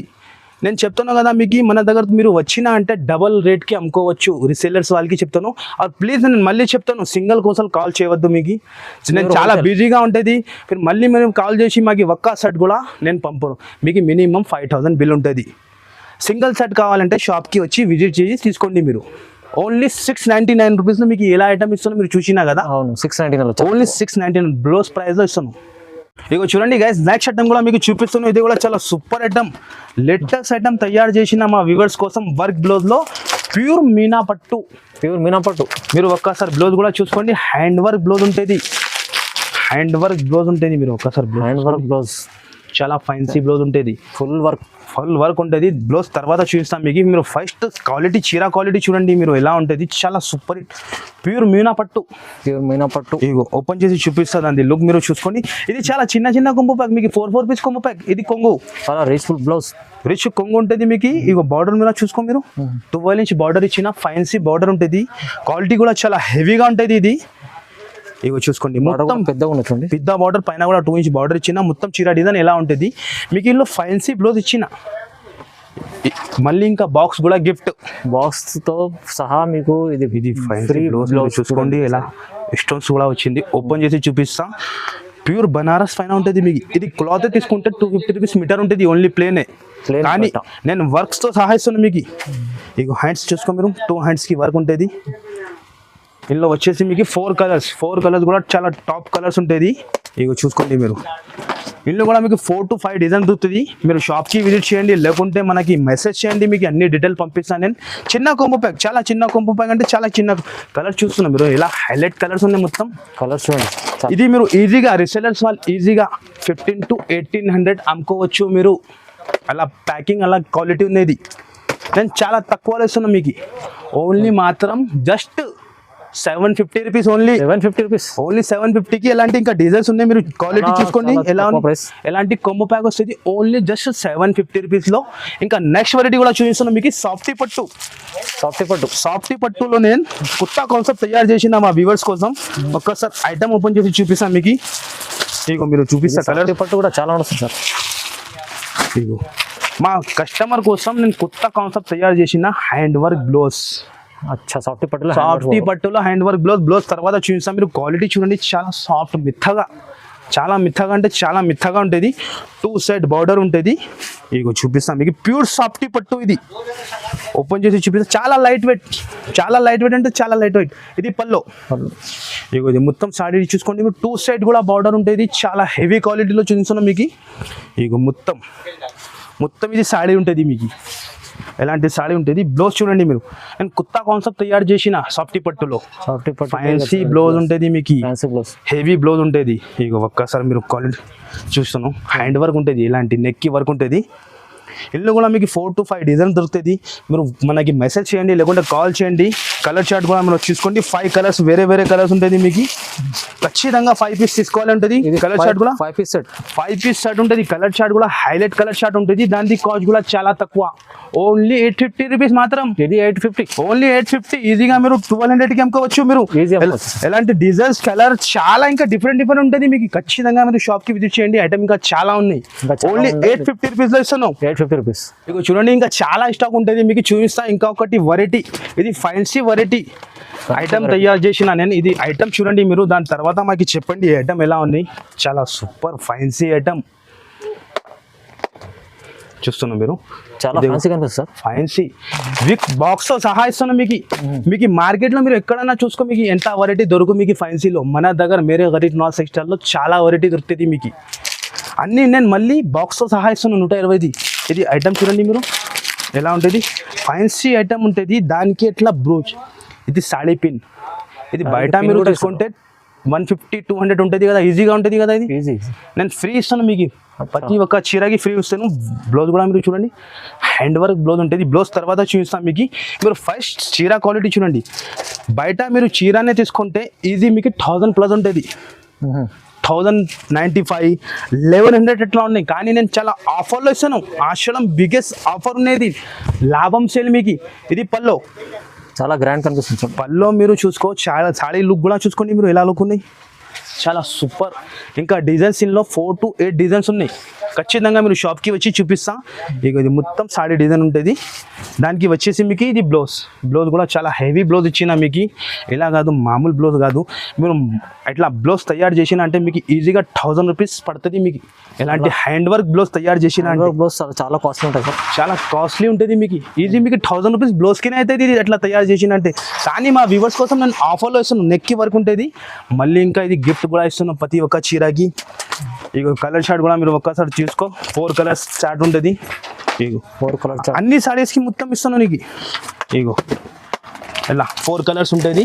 నేను చెప్తున్నా కదా మీకు, మన దగ్గర మీరు వచ్చినా అంటే డబల్ రేట్కి అమ్ముకోవచ్చు. రీసేలర్స్ వాళ్ళకి చెప్తాను. ప్లీజ్ నేను మళ్ళీ చెప్తాను, సింగిల్ కోసం కాల్ చేయవద్దు మీకు. నేను చాలా బిజీగా ఉంటుంది. మీరు మళ్ళీ మేము కాల్ చేసి మాకు ఒక్క సెట్ కూడా నేను పంపను. మీకు మినిమం 5000 బిల్ ఉంటుంది. సింగిల్ సెట్ కావాలంటే షాప్కి వచ్చి విజిట్ చేసి తీసుకోండి మీరు. ఓన్లీ 699 రూపీస్లో మీకు ఎలా ఐటమ్ ఇస్తాను మీరు చూసినా కదా. అవును, 699. ఓన్లీ 699 బ్లౌజ్ ప్రైస్లో ఇస్తాను. ఇగో చూడండి గైస్, నెక్స్ట్ ఐటమ్ కూడా మీకు చూపిస్తున్నాను. ఇది కూడా చాలా సూపర్ ఐటమ్, లేటెస్ట్ ఐటమ్ తయారు చేసిన మా వ్యూవర్స్ కోసం. వర్క్ బ్లౌజ్ లో ప్యూర్ మీనా పట్టు. మీరు ఒక్కసారి బ్లౌజ్ కూడా చూసుకోండి. హ్యాండ్ వర్క్ బ్లౌజ్ ఉంటుంది. మీరు ఒక్కసారి హ్యాండ్ వర్క్ బ్లౌజ్ చాలా ఫ్యాన్సీ బ్లౌజ్ ఉంటుంది. ఫుల్ వర్క్ ఉంటుంది. బ్లౌజ్ తర్వాత చూపిస్తాం మీకు. మీరు ఫస్ట్ క్వాలిటీ చీర క్వాలిటీ చూడండి మీరు ఎలా ఉంటుంది. చాలా సూపర్ హిట్, ప్యూర్ మీనా పట్టు. ఇగో ఓపెన్ చేసి చూపిస్తుంది అండి లుక్ మీరు చూసుకోండి. ఇది చాలా చిన్న కొంగు ప్యాక్ మీకు. 4 పీస్ కొంగు ప్యాక్. ఇది కొంగు చాలా రిచ్ కొంగు ఉంటుంది మీకు. ఇగో బార్డర్ మీద చూసుకో మీరు, 12 ఇంచ్ బార్డర్ ఇచ్చిన ఫ్యాన్సీ బార్డర్ ఉంటుంది. క్వాలిటీ కూడా చాలా హెవీగా ఉంటుంది ఇది. ఇగో చూసుకోండి, మొత్తం పెద్ద బార్డర్, పైన కూడా 2 ఇంచ్ బార్డర్ ఇచ్చిన. మొత్తం చీర డిజైన్ ఎలా ఉంటుంది మీకు. ఇందులో ఫ్యాన్సీ బ్లౌజ్ ఇచ్చిన. మళ్ళీ ఇంకా బాక్స్ కూడా గిఫ్ట్, బాక్స్ తో సహా మీకు. ఇది ఫ్రీ బ్లౌజ్ చూసుకోండి ఎలా స్టోన్స్ కూడా వచ్చింది. ఓపెన్ చేసి చూపిస్తా. ప్యూర్ బనారస్ పైన ఉంటుంది మీకు. ఇది క్లాత్ తీసుకుంటే 250 రూపీస్ మీటర్ ఉంటుంది. ఓన్లీ ప్లేనే, కానీ నేను వర్క్స్ తో సహా ఇస్తాను మీకు. ఇగో హ్యాండ్స్ చూసుకో మీరు, 2 హ్యాండ్స్ కి వర్క్ ఉంటుంది. ఇందులో వచ్చేసి మీకు 4 కలర్స్ కూడా చాలా టాప్ కలర్స్ ఉంటుంది. ఇగో చూసుకోండి మీరు. ఇందులో కూడా మీకు 4 to 5 డిజైన్ దొరుకుతుంది. మీరు షాప్కి విజిట్ చేయండి, లేకుంటే మనకి మెసేజ్ చేయండి. మీకు అన్ని డీటెయిల్ పంపిస్తాను నేను. చిన్న కొంబో ప్యాక్, చాలా చిన్న కొంబో ప్యాక్ అంటే చాలా చిన్న కలర్ చూస్తున్నాం మీరు. ఇలా హైలైట్ కలర్స్ ఉన్నాయి మొత్తం. కలర్స్ చూడండి. ఇది మీరు ఈజీగా రీసెలర్స్ వాళ్ళు ఈజీగా 1500 to 1800 అమ్ముకోవచ్చు మీరు. అలా ప్యాకింగ్ అలా క్వాలిటీ ఉన్నది. నేను చాలా తక్కువలో ఇస్తున్నాను మీకు. ఓన్లీ మాత్రం జస్ట్ 750 రూపీస్. ఓన్లీ 750కి. ఎలాంటి ఇంకా డిజైన్స్ ఉన్నాయి మీరు క్వాలిటీ చూసుకోండి ఎలా ఉంది. ఎలాంటి కొంబో ప్యాక్ వస్తుంది. ఓన్లీ జస్ట్ 750 రూపీస్లో. ఇంకా నెక్స్ట్ వెరైటీ కూడా చూపిస్తున్నాను మీకు. సాఫ్టీ పట్టులో నేను కొత్త కాన్సెప్ట్ తయారు చేసిన మా వ్యూవర్స్ కోసం. ఒక్కసారి ఐటమ్ ఓపెన్ చేసి చూపిస్తాను మీకు. ఇగో మీరు చూపిస్తా. కలర్ పట్టు కూడా చాలా వస్తుంది సార్. ఇగో మా కస్టమర్ కోసం నేను కొత్త కాన్సెప్ట్ తయారు చేసిన హ్యాండ్ వర్క్ బ్లౌజ్. అచ్చా సాఫ్ట్ పట్టులో సాఫ్టీ పట్టులో హ్యాండ్ వర్క్ బ్లౌజ్ తర్వాత చూపిస్తాం. మీరు క్వాలిటీ చూడండి, చాలా సాఫ్ట్ మెత్తగా, చాలా మెత్తగా అంటే చాలా మెత్తగా ఉంటుంది. 2 సైడ్ బార్డర్ ఉంటుంది. ఇగో చూపిస్తాం మీకు ప్యూర్ సాఫ్టీ పట్టు. ఇది ఓపెన్ చేసి చూపిస్తాం. చాలా లైట్ వెయిట్ అంటే చాలా లైట్ వెయిట్. ఇది పల్లో. ఇగో ఇది మొత్తం సాడీ చూసుకోండి. మీకు 2 సైడ్ కూడా బార్డర్ ఉంటుంది. చాలా హెవీ క్వాలిటీలో చూపిస్తున్నాం మీకు. ఇగో మొత్తం ఇది సాడీ ఉంటుంది మీకు. ఎలాంటి సాడీ ఉంటుంది. బ్లౌజ్ చూడండి మీరు. నేను కొత్త కాన్సెప్ట్ తయారు చేసిన సాఫ్టీ పట్టులో. ఫ్యాన్సీ బ్లౌజ్ ఉంటుంది మీకు, హెవీ బ్లౌజ్ ఉంటుంది. ఇక ఒక్కసారి మీరు క్వాలిటీ చూస్తున్నాం. హ్యాండ్ వర్క్ ఉంటుంది, ఇలాంటి నెక్కి వర్క్ ఉంటుంది. ఇందులో కూడా మీకు 4 to 5 డిజైన్ దొరుకుతుంది. మీరు మనకి మెసేజ్ చేయండి, లేకుంటే కాల్ చేయండి. కలర్ చార్ట్ కూడా మీరు చూసుకోండి. 5 కలర్స్ వేరే కలర్స్ ఉంటుంది మీకు. ఖచ్చితంగా 5 పీస్ తీసుకోవాలి ఉంటుంది. కలర్ చార్ట్ కూడా 5 పీస్ సెట్ ఉంటుంది. కలర్ చార్ట్ కూడా హైలైట్ కలర్ చార్ట్ ఉంటుంది. దాని కాస్ట్ కూడా చాలా తక్కువ, ఓన్లీ 850 రూపీస్ మాత్రం. ఇది 850, ఓన్లీ 850. ఈజీగా మీరు 1200కి అమ్ముకోవచ్చు. మీరు ఎలాంటి డిజైన్స్ కలర్ చాలా ఇంకా డిఫరెంట్ ఉంటుంది మీకు. ఖచ్చితంగా మీరు షాప్కి విజిట్ చేయండి. ఐటమ్ ఇంకా చాలా ఉన్నాయి. ఓన్లీ 850 రూపీస్లో ఇస్తున్నాం. 850 రూపీస్. ఇక చూడండి, ఇంకా చాలా స్టాక్ ఉంటుంది మీకు. చూపిస్తా ఇంకా ఒకటి వెరైటీ. ఇది ఫ్యాన్సీ వెరైటీ ఐటమ్ తయారు చేసిన నేను. ఇది ఐటమ్ చూడండి మీరు. దాని తర్వాత మాకు చెప్పండి ఈ ఐటమ్ ఎలా ఉంది. చాలా సూపర్ ఫ్యాన్సీ ఐటమ్ చూస్తున్నాం మీరు. చాలా ఫ్యాన్సీ కనిపిస్తుంది సార్. ఫ్యాన్సీ విత్ బాక్స్ తో సహా ఇస్తున్నాం మీకు. మార్కెట్లో మీరు ఎక్కడైనా చూసుకో, మీకు ఎంత వెరైటీ దొరుకు మీకు ఫ్యాన్సీలో. మన దగ్గర మేరే గరీబ్ నవాజ్ టెక్స్టైల్లో చాలా వెరైటీ దొరుకుతుంది మీకు. అన్నీ నేను మళ్ళీ బాక్స్తో సహా ఇస్తున్నాను 120ది. ఇది ఐటమ్ చూడండి మీరు ఎలా ఉంటుంది. ఫ్యాన్సీ ఐటమ్ ఉంటుంది. దానికి ఎట్లా బ్రోచ్. ఇది సాడీ పిన్. ఇది బయట మీరు తీసుకుంటే 150-200 ఉంటుంది కదా, ఈజీగా ఉంటుంది కదా. ఇది నేను ఫ్రీ ఇస్తాను మీకు. ప్రతి ఒక్క చీరకి ఫ్రీ ఇస్తాను. బ్లౌజ్ కూడా మీరు చూడండి, హ్యాండ్ వర్క్ బ్లౌజ్ ఉంటుంది. బ్లౌజ్ తర్వాత చూపిస్తాను మీకు. మీరు ఫస్ట్ చీర క్వాలిటీ చూడండి. బయట మీరు చీరనే తీసుకుంటే ఈజీ మీకు 1000+ ఉంటుంది. 1095, 1100 ఎట్లా ఉన్నాయి. కానీ నేను చాలా ఆఫర్లో ఇస్తాను. ఆశ్రమం బిగ్గెస్ట్ ఆఫర్ ఉన్నది, లాభం సేల్ మీకు. ఇది పల్లో, చాలా గ్రాండ్ కనిపిస్తుంది. పల్లో మీరు చూసుకో. చాలా సాడీ లుక్ కూడా చూసుకోండి మీరు ఎలా లుక్ ఉన్నాయి. చాలా సూపర్. ఇంకా డిజైన్స్ ఇందులో 4 to 8 డిజైన్స్ ఉన్నాయి. ఖచ్చితంగా మీరు షాప్కి వచ్చి చూపిస్తా. ఇక ఇది మొత్తం సాడీ డిజైన్ ఉంటుంది. దానికి వచ్చేసి మీకు ఇది బ్లౌజ్ కూడా చాలా హెవీ బ్లౌజ్ ఇచ్చిన మీకు. ఇలా కాదు, మామూలు బ్లౌజ్ కాదు. మీరు ఇట్లా బ్లౌజ్ తయారు చేసిన అంటే మీకు ఈజీగా 1000 రూపీస్ పడుతుంది మీకు. ఎలాంటి హ్యాండ్ వర్క్ బ్లౌజ్ తయారు చేసిన అంటే బ్లౌజ్ చాలా కాస్ట్లీ ఉంటుంది సార్. చాలా కాస్ట్లీ ఉంటుంది మీకు. ఈజీ మీకు 1000 రూపీస్ బ్లౌజ్కినే అవుతుంది ఇది ఎట్లా తయారు చేసిన అంటే. కానీ మా వ్యూవర్స్ కోసం నేను ఆఫర్లో ఇస్తున్నాను. నెక్కి వర్క్ ఉంటుంది. మళ్ళీ ఇంకా ఇది గిఫ్ట్ కూడా ఇస్తున్నాం ప్రతి ఒక్క చీరకి. ఇక కలర్ చార్ట్ కూడా మీరు ఒక్కసారి చూసుకో. 4 కలర్స్ చార్ట్ ఉంటుంది. ఇగో 4 కలర్ చార్ట్ అన్ని సారీస్కి మొత్తం ఇస్తాను నీకు. ఇగో ఇలా 4 కలర్స్ ఉంటుంది.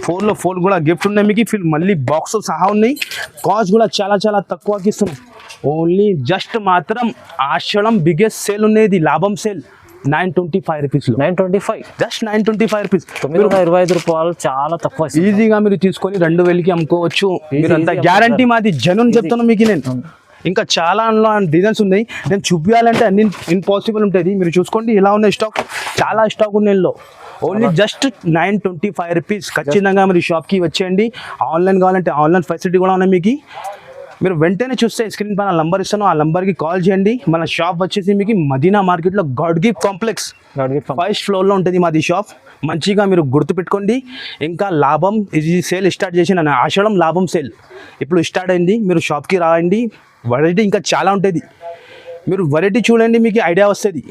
4లో 4 కూడా గిఫ్ట్ ఉన్నాయి మీకు. మళ్ళీ బాక్స్ సహా ఉన్నాయి. కాస్ట్ కూడా చాలా తక్కువకి ఇస్తున్నాం. ఓన్లీ జస్ట్ మాత్రం ఆషాఢం బిగ్గెస్ట్ సేల్ ఉన్నది, లాభం సేల్. 925 రూపీస్. 925, just 925 rupees. 925 రూపాయలు చాలా తక్కువ. ఈజీగా మీరు తీసుకొని 2000కి అమ్ముకోవచ్చు. మీరు అంత గ్యారంటీ మాది, జనున్ చెప్తాను మీకు నేను. ఇంకా చాలా డిజైన్స్ ఉన్నాయి. నేను చూపించాలంటే అన్ని ఇంపాసిబుల్ ఉంటుంది. మీరు చూసుకోండి ఎలా ఉన్నాయి స్టాక్. చాలా స్టాక్ ఉంది ఇందులో. Only just 925 rupees. ఖచ్చితంగా మీరు షాప్కి వచ్చేయండి. ఆన్లైన్ కావాలంటే ఆన్లైన్ ఫెసిలిటీ కూడా ఉన్నాయి మీకు. మీరు వెంటనే చూస్తే స్క్రీన్ పైన నంబర్ ఇస్తాను, ఆ నంబర్కి కాల్ చేయండి. మన షాప్ వచ్చేసి మీకు మదీనా మార్కెట్లో గాడ్ గిఫ్ట్ కాంప్లెక్స్ 1st ఫ్లోర్లో ఉంటుంది మాది షాప్. మంచిగా మీరు గుర్తుపెట్టుకోండి. ఇంకా లాభం ఇది సేల్ స్టార్ట్ చేసిన ఆషాఢం లాభం సేల్ ఇప్పుడు స్టార్ట్ అయింది. మీరు షాప్కి రాండి. వెరైటీ ఇంకా చాలా ఉంటుంది. మీరు వెరైటీ చూడండి, మీకు ఐడియా వస్తుంది.